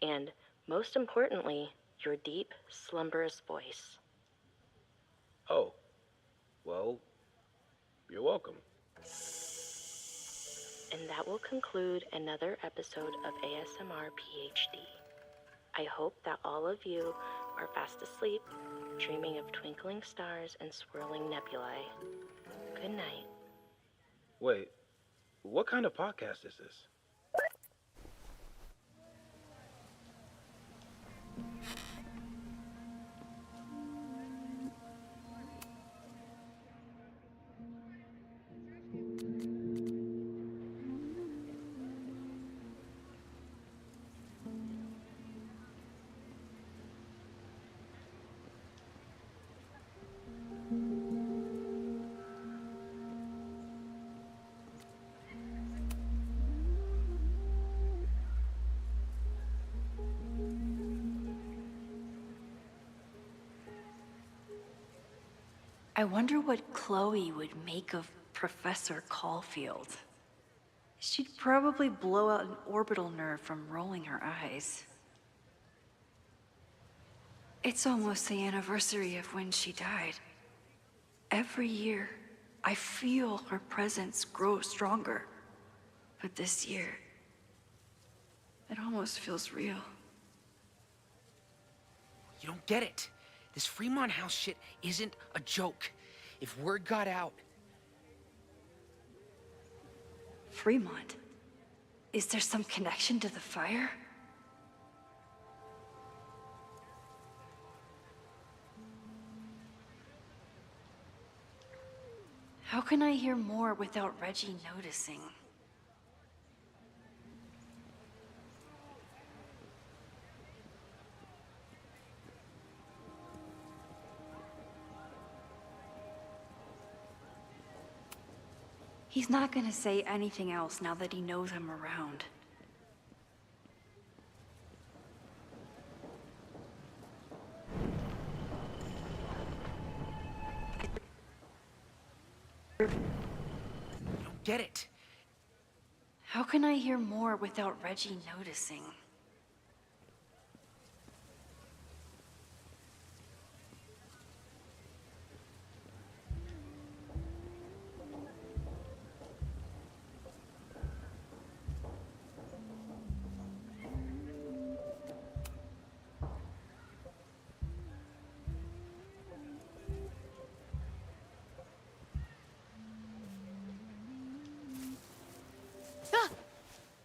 and, most importantly, your deep, slumberous voice. Oh, well, you're welcome. And that will conclude another episode of ASMR PhD. I hope that all of you are fast asleep, dreaming of twinkling stars and swirling nebulae. Good night. Wait, what kind of podcast is this? I wonder what Chloe would make of Professor Caulfield. She'd probably blow out an orbital nerve from rolling her eyes. It's almost the anniversary of when she died. Every year, I feel her presence grow stronger. But this year, It almost feels real. You don't get it. This Fremont House shit isn't a joke. If word got out... Fremont? Is there some connection to the fire? How can I hear more without Reggie noticing? He's not gonna say anything else now that he knows I'm around. You don't get it. How can I hear more without Reggie noticing?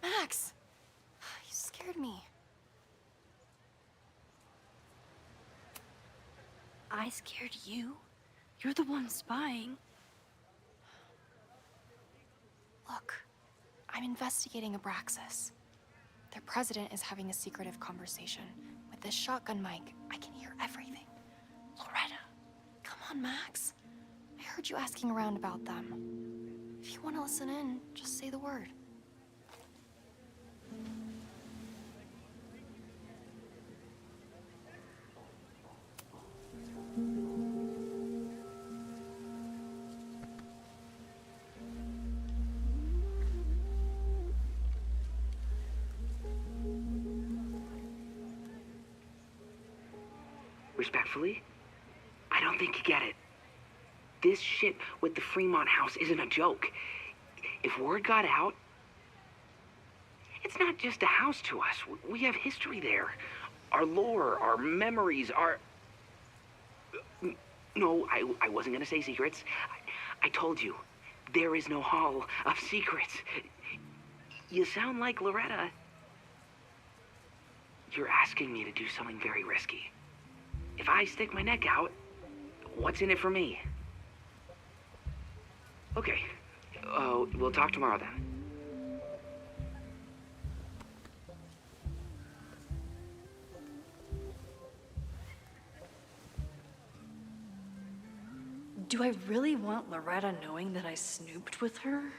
Max! You scared me. I scared you? You're the one spying. Look, I'm investigating Abraxas. Their president is having a secretive conversation. With this shotgun mic, I can hear everything. Loretta, come on, Max. I heard you asking around about them. If you want to listen in, just say the word. Respectfully, I don't think you get it. This shit with the Fremont House isn't a joke. If word got out, it's not just a house to us. We have history there. Our lore, our memories, our... No, I wasn't gonna say secrets. I told you, there is no Hall of Secrets. You sound like Loretta. You're asking me to do something very risky. If I stick my neck out, what's in it for me? Okay. We'll talk tomorrow then. Do I really want Loretta knowing that I snooped with her?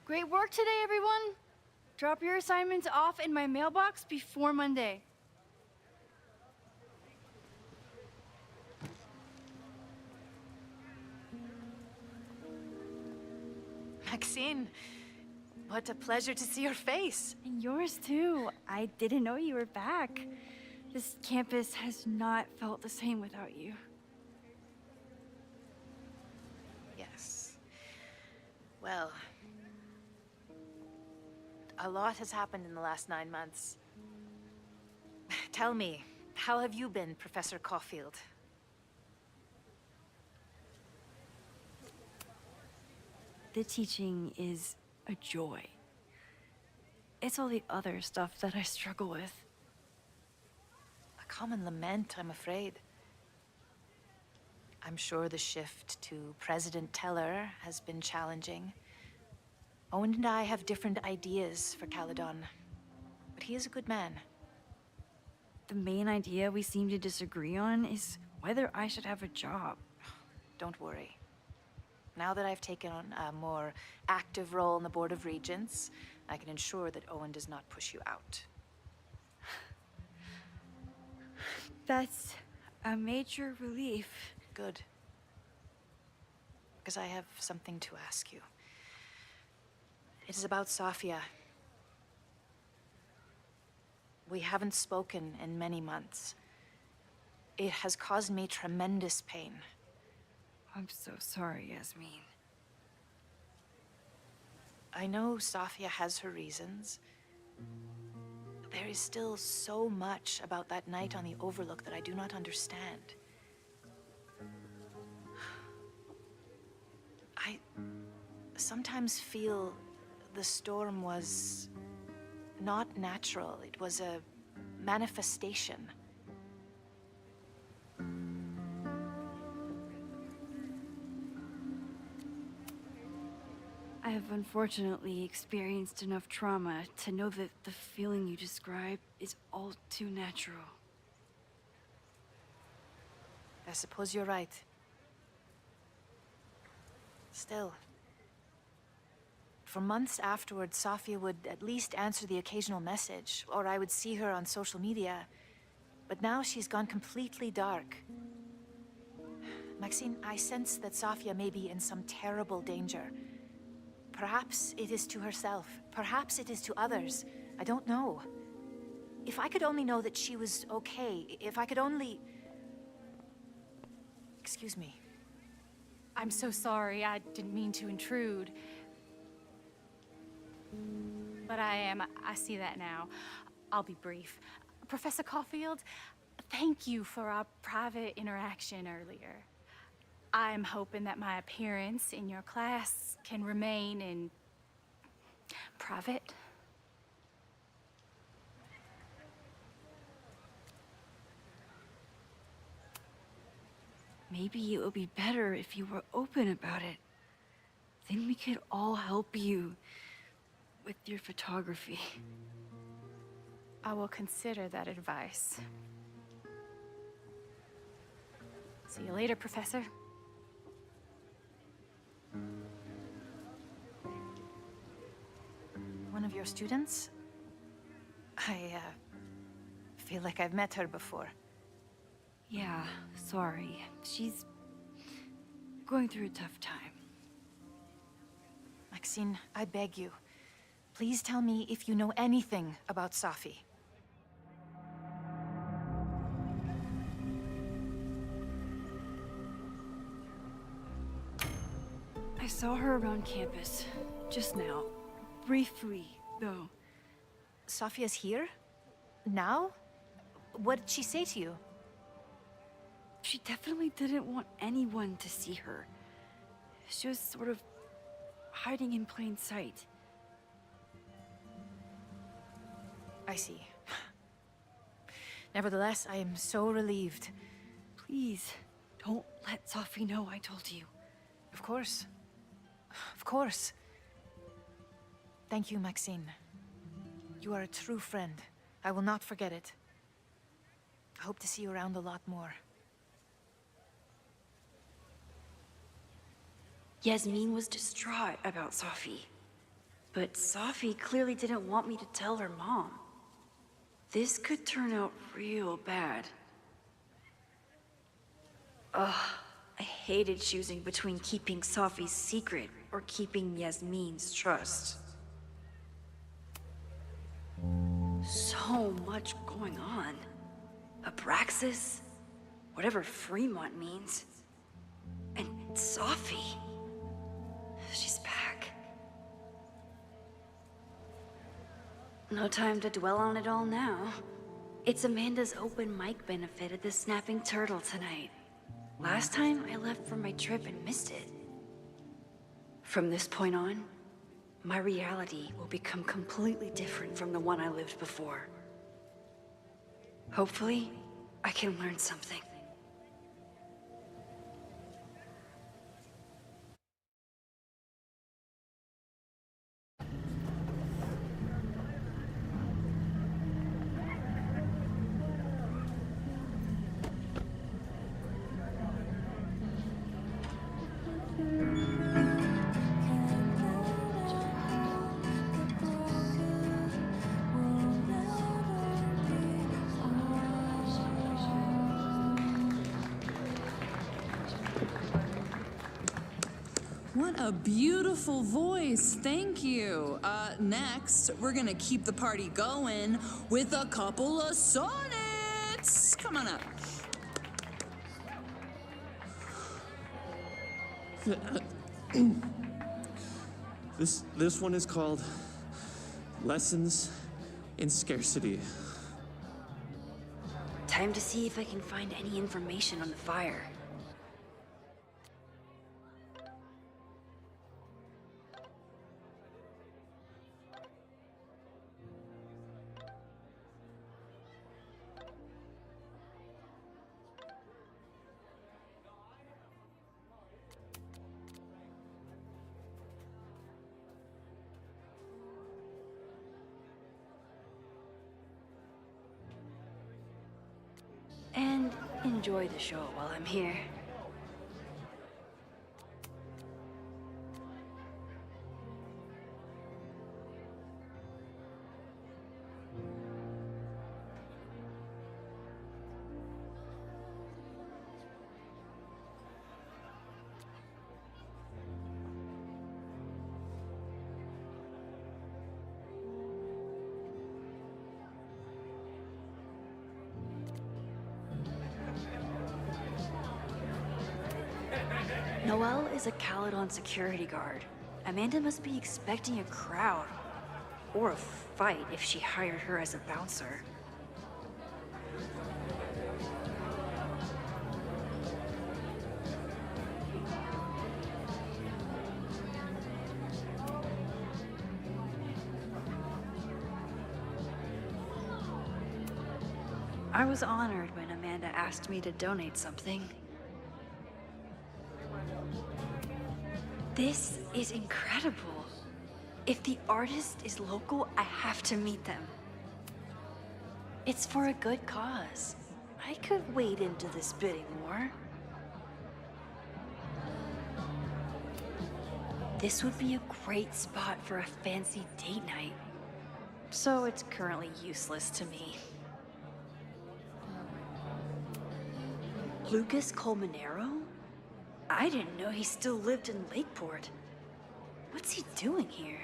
Great work today, everyone. Drop your assignments off in my mailbox before Monday. Maxine, what a pleasure to see your face. And yours too. I didn't know you were back. This campus has not felt the same without you. Yes. Well, a lot has happened in the last 9 months. Tell me, how have you been, Professor Caulfield? The teaching is a joy. It's all the other stuff that I struggle with. A common lament, I'm afraid. I'm sure the shift to President Teller has been challenging. Owen and I have different ideas for Caledon, but he is a good man. The main idea we seem to disagree on is whether I should have a job. Don't worry. Now that I've taken on a more active role in the Board of Regents, I can ensure that Owen does not push you out. That's a major relief. Good. Because I have something to ask you. It is about Safia. We haven't spoken in many months. It has caused me tremendous pain. I'm so sorry, Yasmin. I know Safia has her reasons. There is still so much about that night on the Overlook that I do not understand. I sometimes feel the storm was not natural. It was a manifestation. I have unfortunately experienced enough trauma to know that the feeling you describe is all too natural. I suppose you're right. Still, for months afterward, Safia would at least answer the occasional message, or I would see her on social media. But now she's gone completely dark. Maxine, I sense that Safia may be in some terrible danger. Perhaps it is to herself. Perhaps it is to others. I don't know. If I could only know that she was okay, if I could only... Excuse me. I'm so sorry. I didn't mean to intrude. But I see that now. I'll be brief. Professor Caulfield, thank you for our private interaction earlier. I'm hoping that my appearance in your class can remain in private. Maybe it would be better if you were open about it. Then we could all help you with your photography. I will consider that advice. See you later, Professor. One of your students? I feel like I've met her before. Yeah, sorry. She's going through a tough time. Maxine, I beg you. Please tell me if you know anything about Safi. I saw her around campus just now. Briefly, though. Safia's here? Now? What did she say to you? She definitely didn't want anyone to see her. She was sort of hiding in plain sight. I see. Nevertheless, I am so relieved. Please, don't let Safi know I told you. Of course. Of course. Thank you, Maxine. You are a true friend. I will not forget it. I hope to see you around a lot more. Yasmin was distraught about Safi. But Safi clearly didn't want me to tell her mom. This could turn out real bad. Ugh, I hated choosing between keeping Safi's secret or keeping Yasmin's trust. So much going on. Abraxas, whatever Fremont means, and Safi. She's back. No time to dwell on it all now. It's Amanda's open mic benefit at the Snapping Turtle tonight. Last time I left for my trip and missed it. From this point on, my reality will become completely different from the one I lived before. Hopefully, I can learn something. What a beautiful voice, thank you. Next, we're gonna keep the party going with a couple of sonnets. Come on up. This one is called Lessons in Scarcity. Time to see if I can find any information on the fire. And enjoy the show while I'm here. Noelle is a Caledon security guard. Amanda must be expecting a crowd. Or a fight if she hired her as a bouncer. I was honored when Amanda asked me to donate something. This is incredible. If the artist is local, I have to meet them. It's for a good cause. I could wade into this bidding war. This would be a great spot for a fancy date night. So it's currently useless to me. Lucas Colmenero? I didn't know he still lived in Lakeport. What's he doing here?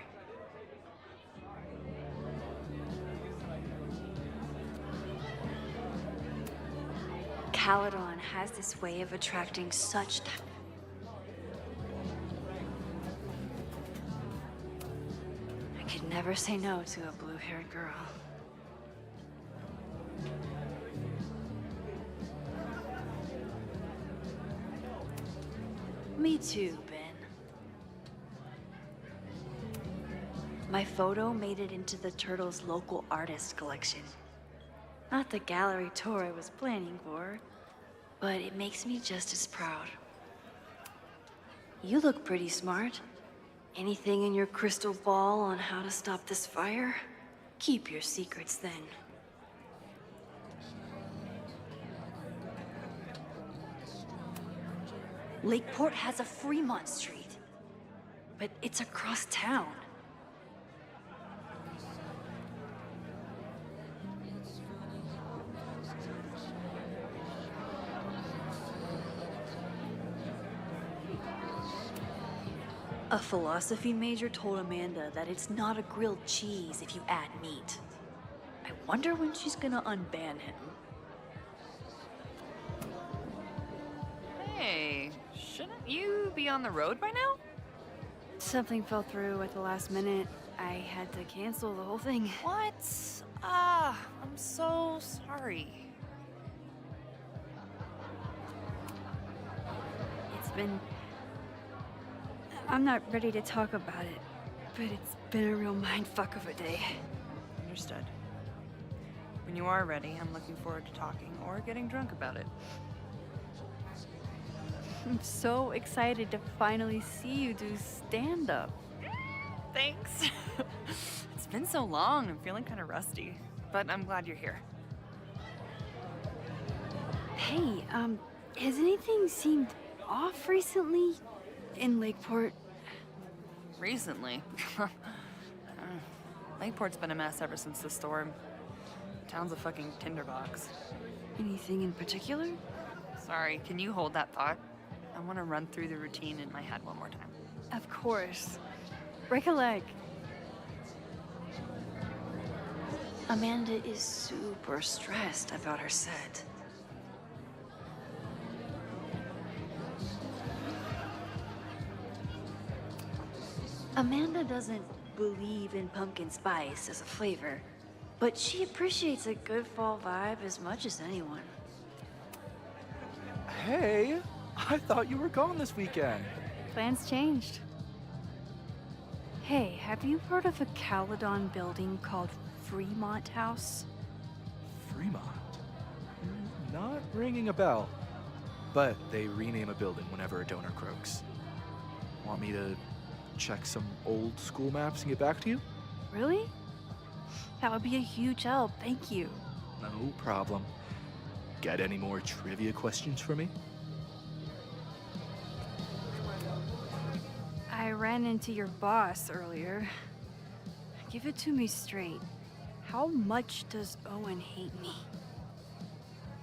Caledon has this way of attracting such I could never say no to a blue-haired girl. Me too, Ben. My photo made it into the Turtles' local artist collection. Not the gallery tour I was planning for, but it makes me just as proud. You look pretty smart. Anything in your crystal ball on how to stop this fire? Keep your secrets then. Lakeport has a Fremont Street, but it's across town. A philosophy major told Amanda that it's not a grilled cheese if you add meat. I wonder when she's gonna unban him. Hey, shouldn't you be on the road by now? Something fell through at the last minute. I had to cancel the whole thing. What? I'm so sorry. It's been... I'm not ready to talk about it, but it's been a real mindfuck of a day. Understood. When you are ready, I'm looking forward to talking or getting drunk about it. I'm so excited to finally see you do stand-up. Thanks. It's been so long, I'm feeling kind of rusty, but I'm glad you're here. Hey, has anything seemed off recently? In Lakeport? Recently? Lakeport's been a mess ever since the storm. Town's a fucking tinderbox. Anything in particular? Sorry, can you hold that thought? I want to run through the routine in my head one more time. Of course. Break a leg. Amanda is super stressed about her set. Amanda doesn't believe in pumpkin spice as a flavor, but she appreciates a good fall vibe as much as anyone. Hey, I thought you were gone this weekend. Plans changed. Hey, have you heard of a Caledon building called Fremont House? Fremont? Not ringing a bell. But they rename a building whenever a donor croaks. Want me to check some old school maps and get back to you? Really? That would be a huge help, thank you. No problem. Got any more trivia questions for me? I ran into your boss earlier. Give it to me straight. How much does Owen hate me?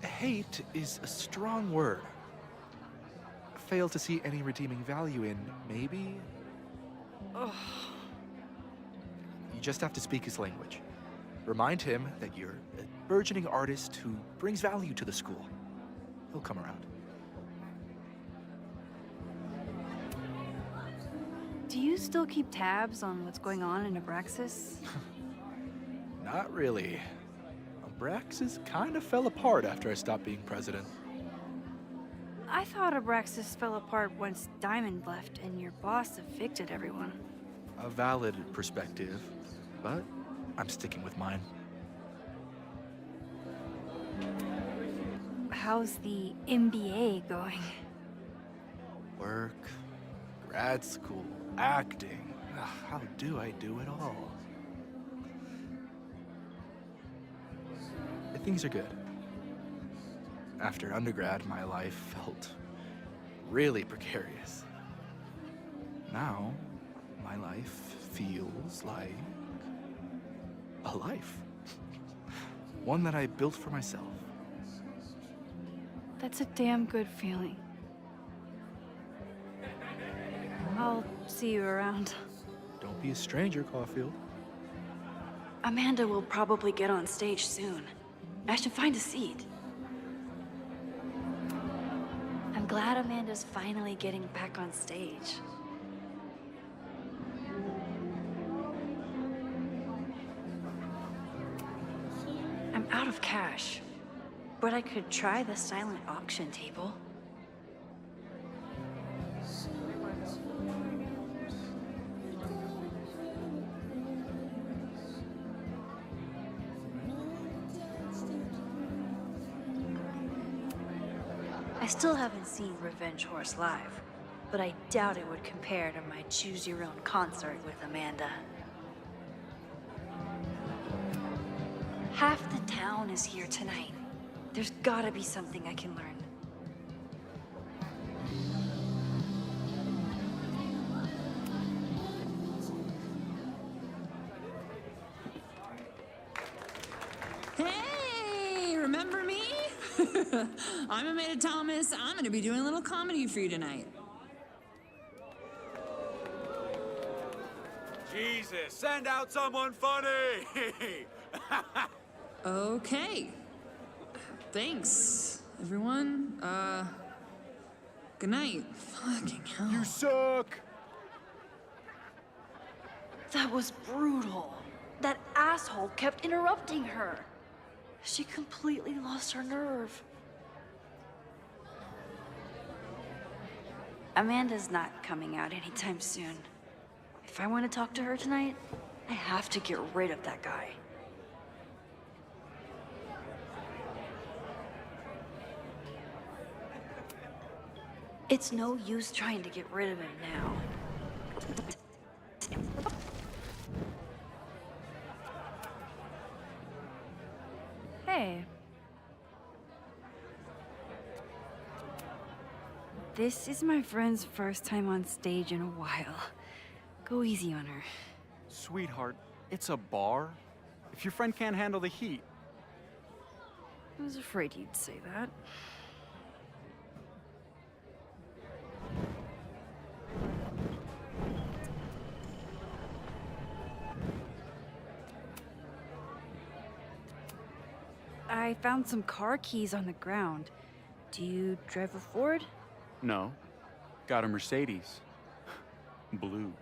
Hate is a strong word. Fail to see any redeeming value in maybe? Ugh. You just have to speak his language. Remind him that you're a burgeoning artist who brings value to the school. He'll come around. Do you still keep tabs on what's going on in Abraxas? Not really. Abraxas kind of fell apart after I stopped being president. I thought Abraxas fell apart once Diamond left and your boss evicted everyone. A valid perspective, but I'm sticking with mine. How's the MBA going? Work, grad school, acting. How do I do it all? Things are good. After undergrad, my life felt really precarious. Now, my life feels like a life. One that I built for myself. That's a damn good feeling. I'll see you around. Don't be a stranger, Caulfield. Amanda will probably get on stage soon. I should find a seat. I'm glad Amanda's finally getting back on stage. I'm out of cash, but I could try the silent auction table. I still haven't seen Revenge Horse live, but I doubt it would compare to my Choose Your Own concert with Amanda. Half the town is here tonight. There's gotta be something I can learn. Hey, remember me? I'm Amanda Thomas. I'm going to be doing a little comedy for you tonight. Jesus, send out someone funny! Okay. Thanks, everyone. Good night. Fucking hell. You suck! That was brutal. That asshole kept interrupting her. She completely lost her nerve. Amanda's not coming out anytime soon. If I want to talk to her tonight, I have to get rid of that guy. It's no use trying to get rid of him now. Hey. This is my friend's first time on stage in a while. Go easy on her. Sweetheart, it's a bar. If your friend can't handle the heat. I was afraid you'd say that. I found some car keys on the ground. Do you drive a Ford? No. Got a Mercedes. Blue.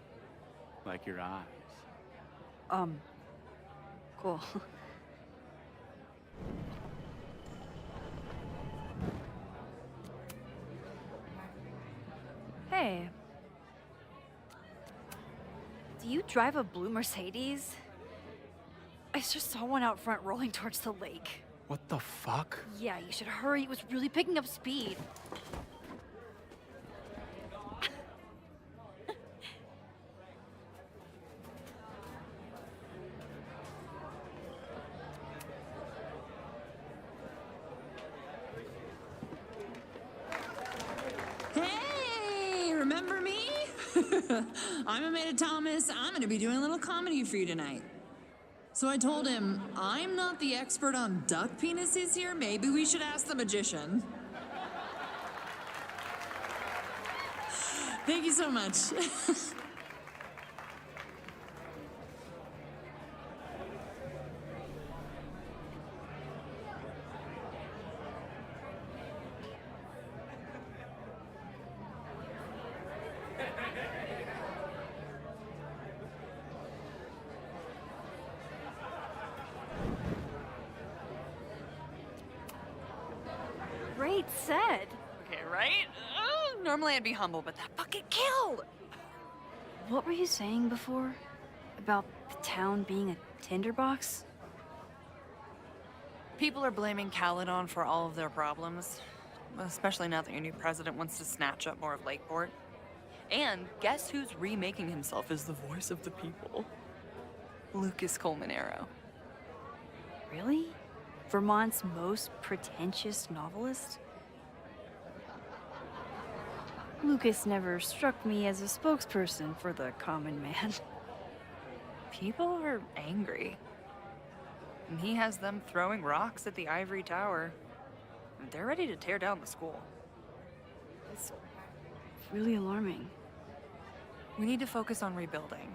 Like your eyes. Cool. Hey. Do you drive a blue Mercedes? I just saw one out front rolling towards the lake. What the fuck? Yeah, you should hurry. It was really picking up speed. Hey, remember me? I'm Amanda Thomas. I'm going to be doing a little comedy for you tonight. So I told him, I'm not the expert on duck penises here. Maybe we should ask the magician. Thank you so much. Great set. Okay, right? Normally I'd be humble, but that fucking killed! What were you saying before? About the town being a tinderbox? People are blaming Caledon for all of their problems. Especially now that your new president wants to snatch up more of Lakeport. And guess who's remaking himself as the voice of the people? Lucas Colmenero. Really? Vermont's most pretentious novelist? Lucas never struck me as a spokesperson for the common man. People are angry. And he has them throwing rocks at the Ivory Tower. They're ready to tear down the school. It's really alarming. We need to focus on rebuilding.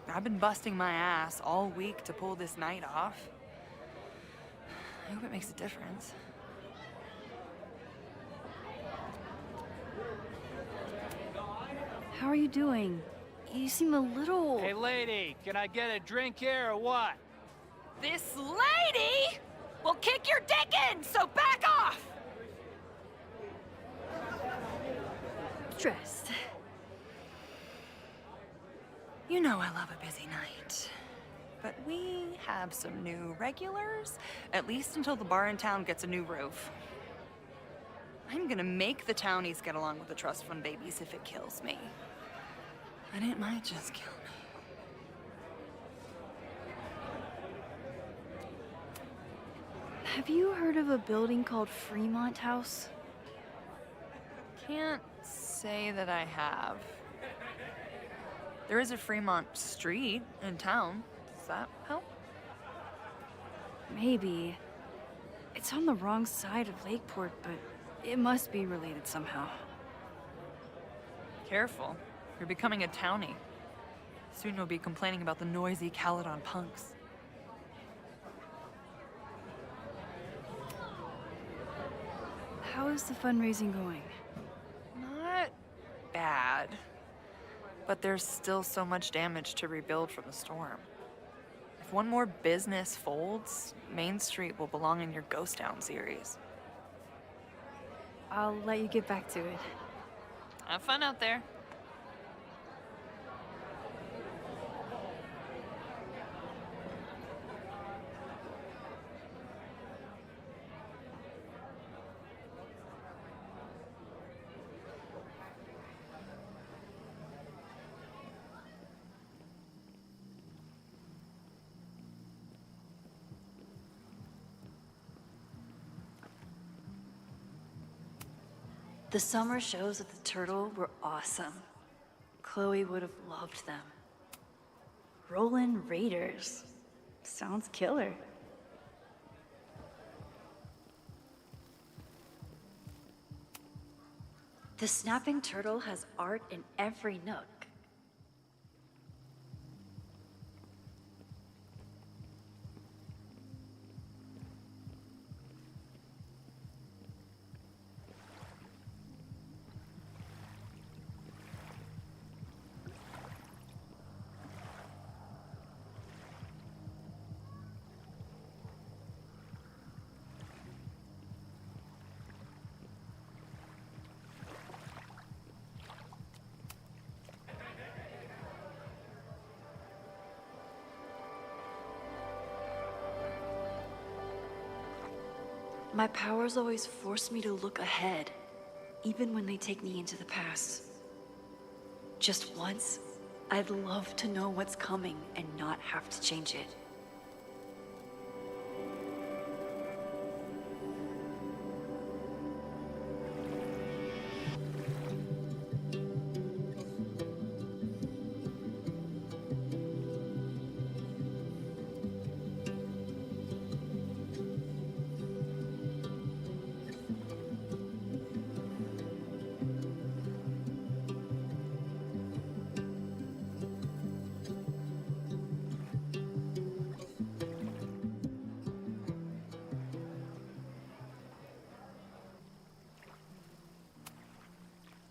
I've been busting my ass all week to pull this night off. I hope it makes a difference. How are you doing? You seem a little... Hey, lady, can I get a drink here or what? This lady will kick your dick in, so back off! Stressed. You know I love a busy night. But we have some new regulars, at least until the bar in town gets a new roof. I'm gonna make the townies get along with the trust fund babies if it kills me. And it might just kill me. Have you heard of a building called Fremont House? Can't say that I have. There is a Fremont Street in town. Does that help? Maybe. It's on the wrong side of Lakeport, but it must be related somehow. Careful. You're becoming a townie. Soon you'll be complaining about the noisy Caledon punks. How is the fundraising going? Not bad. But there's still so much damage to rebuild from the storm. If one more business folds, Main Street will belong in your Ghost Town series. I'll let you get back to it. Have fun out there. The summer shows at the Turtle were awesome. Chloe would have loved them. Rollin' Raiders. Sounds killer. The Snapping Turtle has art in every nook. My powers always force me to look ahead, even when they take me into the past. Just once, I'd love to know what's coming and not have to change it.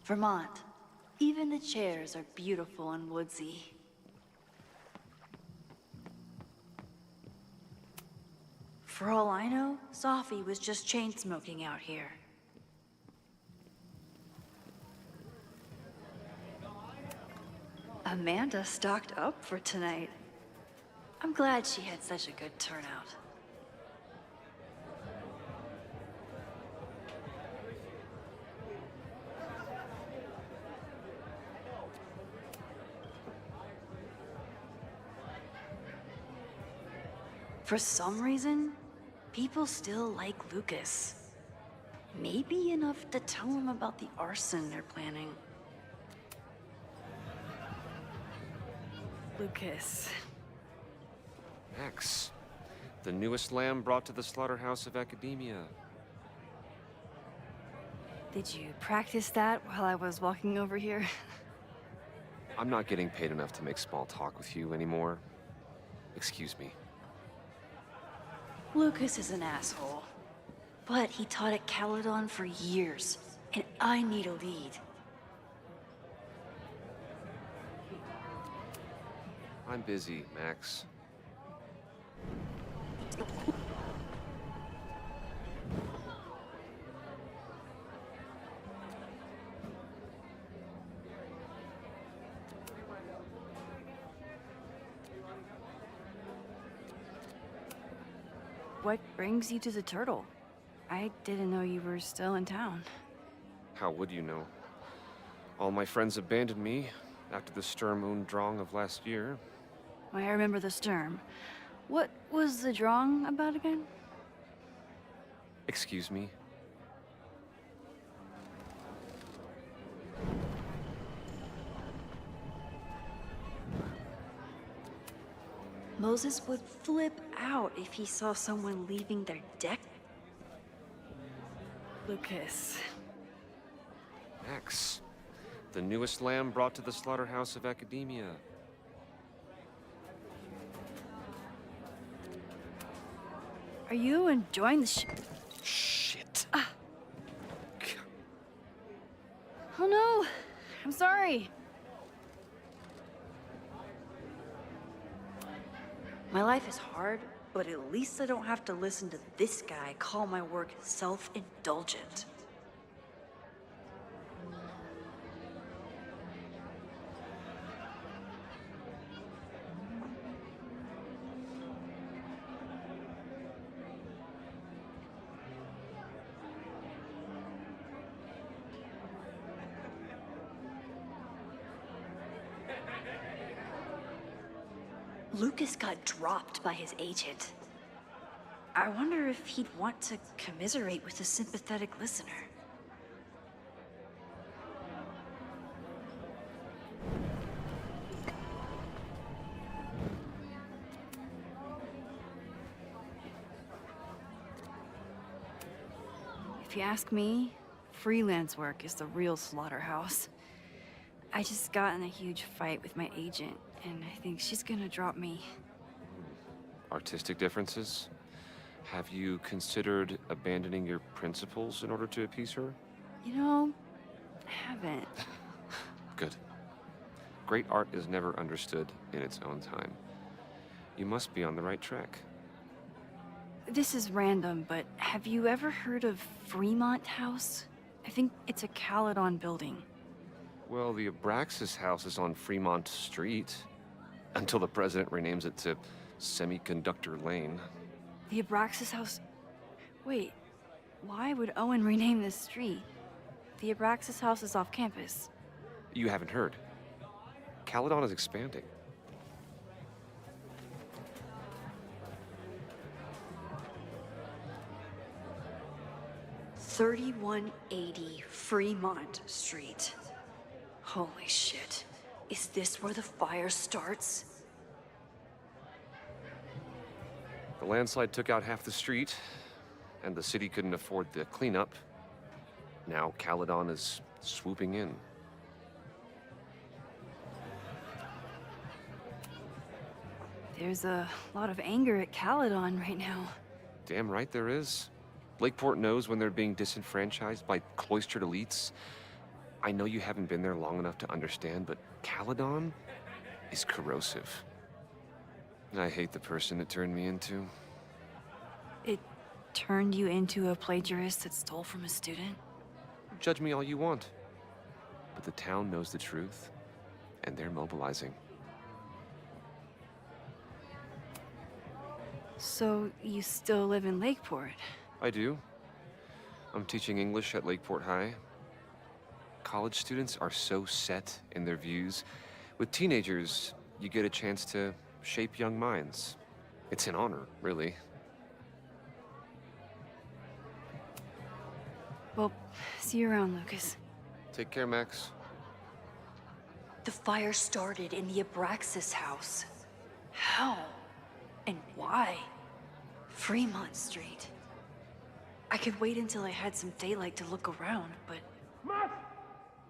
Vermont. Even the chairs are beautiful and woodsy. For all I know, Sophie was just chain smoking out here. Amanda stocked up for tonight. I'm glad she had such a good turnout. For some reason, people still like Lucas. Maybe enough to tell him about the arson they're planning. Lucas. Max, the newest lamb brought to the slaughterhouse of academia. Did you practice that while I was walking over here? I'm not getting paid enough to make small talk with you anymore. Excuse me. Lucas is an asshole. But he taught at Caledon for years, and I need a lead. I'm busy, Max. What brings you to the Turtle? I didn't know you were still in town. How would you know? All my friends abandoned me after the Sturm und Drang of last year. I remember the Sturm. What was the Drang about again? Excuse me? Moses would flip out if he saw someone leaving their deck. Lucas. Max, the newest lamb brought to the slaughterhouse of academia. Are you enjoying the Shit. Oh no! I'm sorry. My life is hard, but at least I don't have to listen to this guy call my work self-indulgent. Lucas got dropped by his agent. I wonder if he'd want to commiserate with a sympathetic listener. If you ask me, freelance work is the real slaughterhouse. I just got in a huge fight with my agent, and I think she's gonna drop me. Artistic differences? Have you considered abandoning your principles in order to appease her? You know, I haven't. Good. Great art is never understood in its own time. You must be on the right track. This is random, but have you ever heard of Fremont House? I think it's a Caledon building. Well, the Abraxas house is on Fremont Street, until the president renames it to Semiconductor Lane. The Abraxas House... Wait, Why would Owen rename this street? The Abraxas house is off campus. You haven't heard. Caledon is expanding. $3180 Fremont Street. Holy shit. Is this where the fire starts? The landslide took out half the street, and the city couldn't afford the cleanup. Now Caledon is swooping in. There's a lot of anger at Caledon right now. Damn right there is. Lakeport knows when they're being disenfranchised by cloistered elites. I know you haven't been there long enough to understand, but Caledon is corrosive. I hate the person it turned me into. It turned you into a plagiarist that stole from a student? Judge me all you want. But the town knows the truth, and they're mobilizing. So you still live in Lakeport? I do. I'm teaching English at Lakeport High. College students are so set in their views. With teenagers, you get a chance to shape young minds. It's an honor, really. Well, see you around, Lucas. Take care, Max. The fire started in the Abraxas house. How? And why? Fremont Street. I could wait until I had some daylight to look around, but... Max!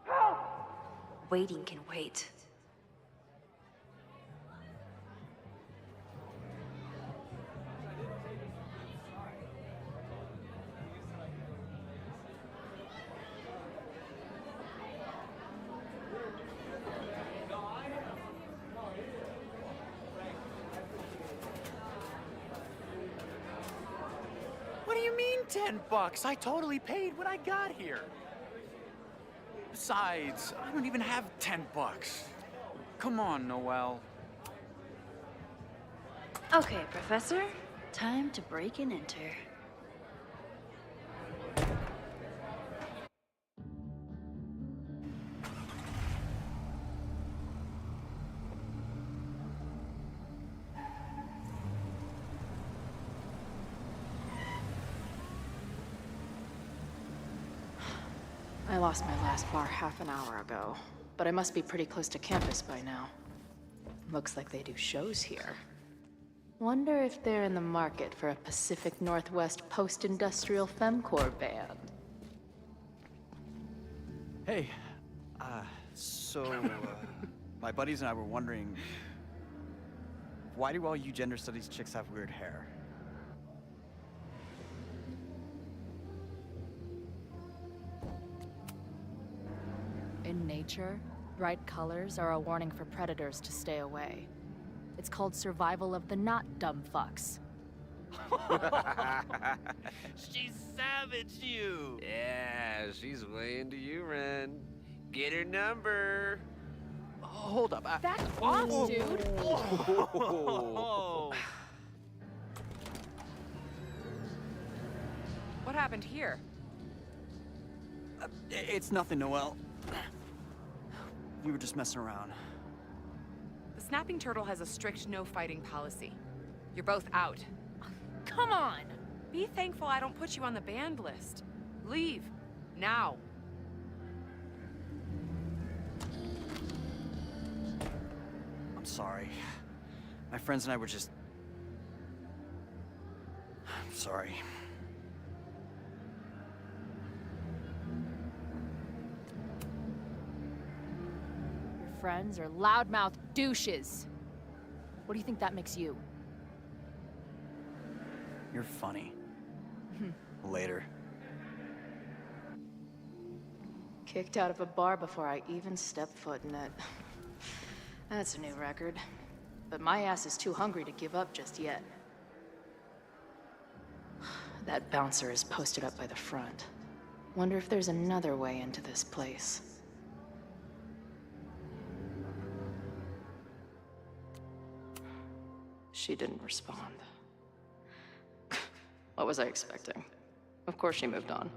Help! Waiting can wait. What do you mean $10? I totally paid when I got here. Besides, I don't even have $10. Come on, Noelle. Okay, Professor. Time to break and enter. I lost my last bar half an hour ago, but I must be pretty close to campus by now. Looks like they do shows here. Wonder if they're in the market for a Pacific Northwest post-industrial femcore band. Hey, my buddies and I were wondering, why do all you gender studies chicks have weird hair? In nature, bright colors are a warning for predators to stay away. It's called survival of the not dumb fucks. She savaged you! Yeah, she's way into you, Ren. Get her number. Hold up. Back off, dude! What happened here? It's nothing, Noelle. We were just messing around. The Snapping Turtle has a strict no-fighting policy. You're both out. Come on! Be thankful I don't put you on the banned list. Leave. Now. I'm sorry. My friends and I were just... I'm sorry. Your friends are loudmouth douches. What do you think that makes you? You're funny. Later. Kicked out of a bar before I even stepped foot in it. That's a new record. But my ass is too hungry to give up just yet. That bouncer is posted up by the front. Wonder if there's another way into this place. She didn't respond. What was I expecting? Of course she moved on.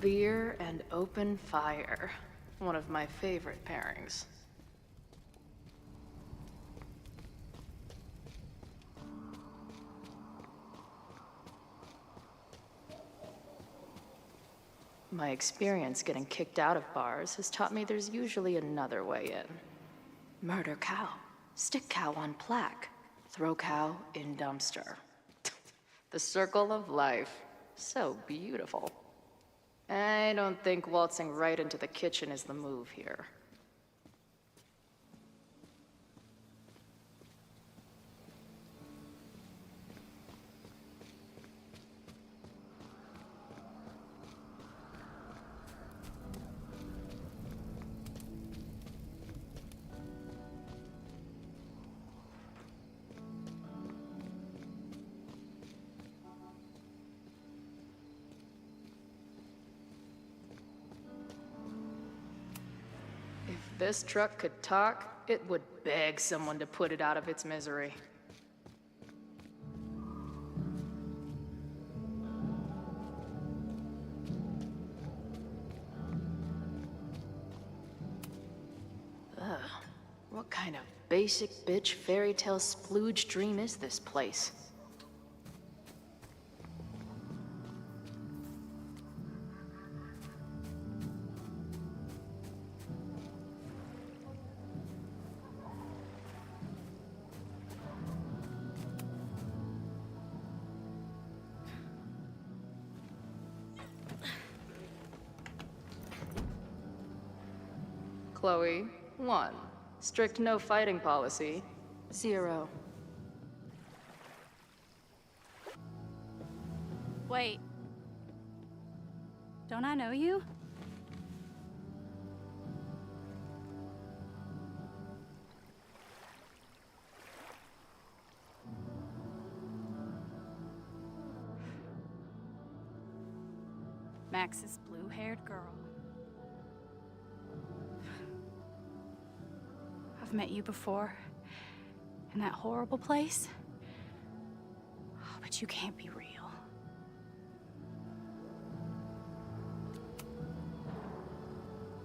Beer and open fire. One of my favorite pairings. My experience getting kicked out of bars has taught me there's usually another way in. Murder cow. Stick cow on plaque. Throw cow in dumpster. The circle of life. So beautiful. I don't think waltzing right into the kitchen is the move here. If this truck could talk, it would beg someone to put it out of its misery. Ugh, what kind of basic bitch fairy tale splooge dream is this place? Chloe, 1. Strict no fighting policy. 0. Wait. Don't I know you? Max's blue-haired girl. I've met you before. In that horrible place. Oh, but you can't be real.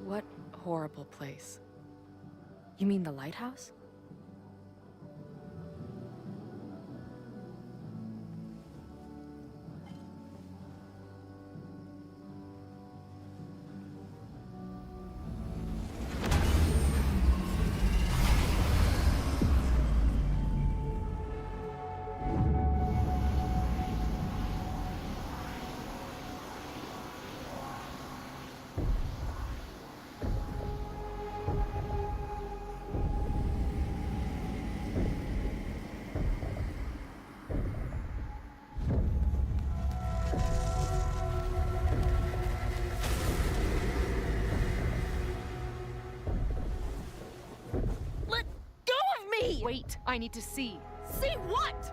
What horrible place? You mean the lighthouse? Wait, I need to see. See what?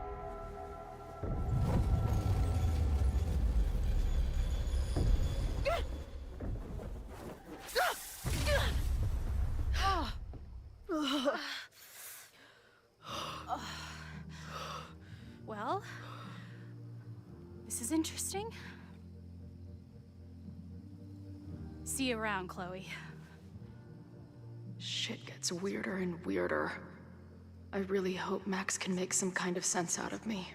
Well, this is interesting. See you around, Chloe. Shit gets weirder and weirder. I really hope Max can make some kind of sense out of me.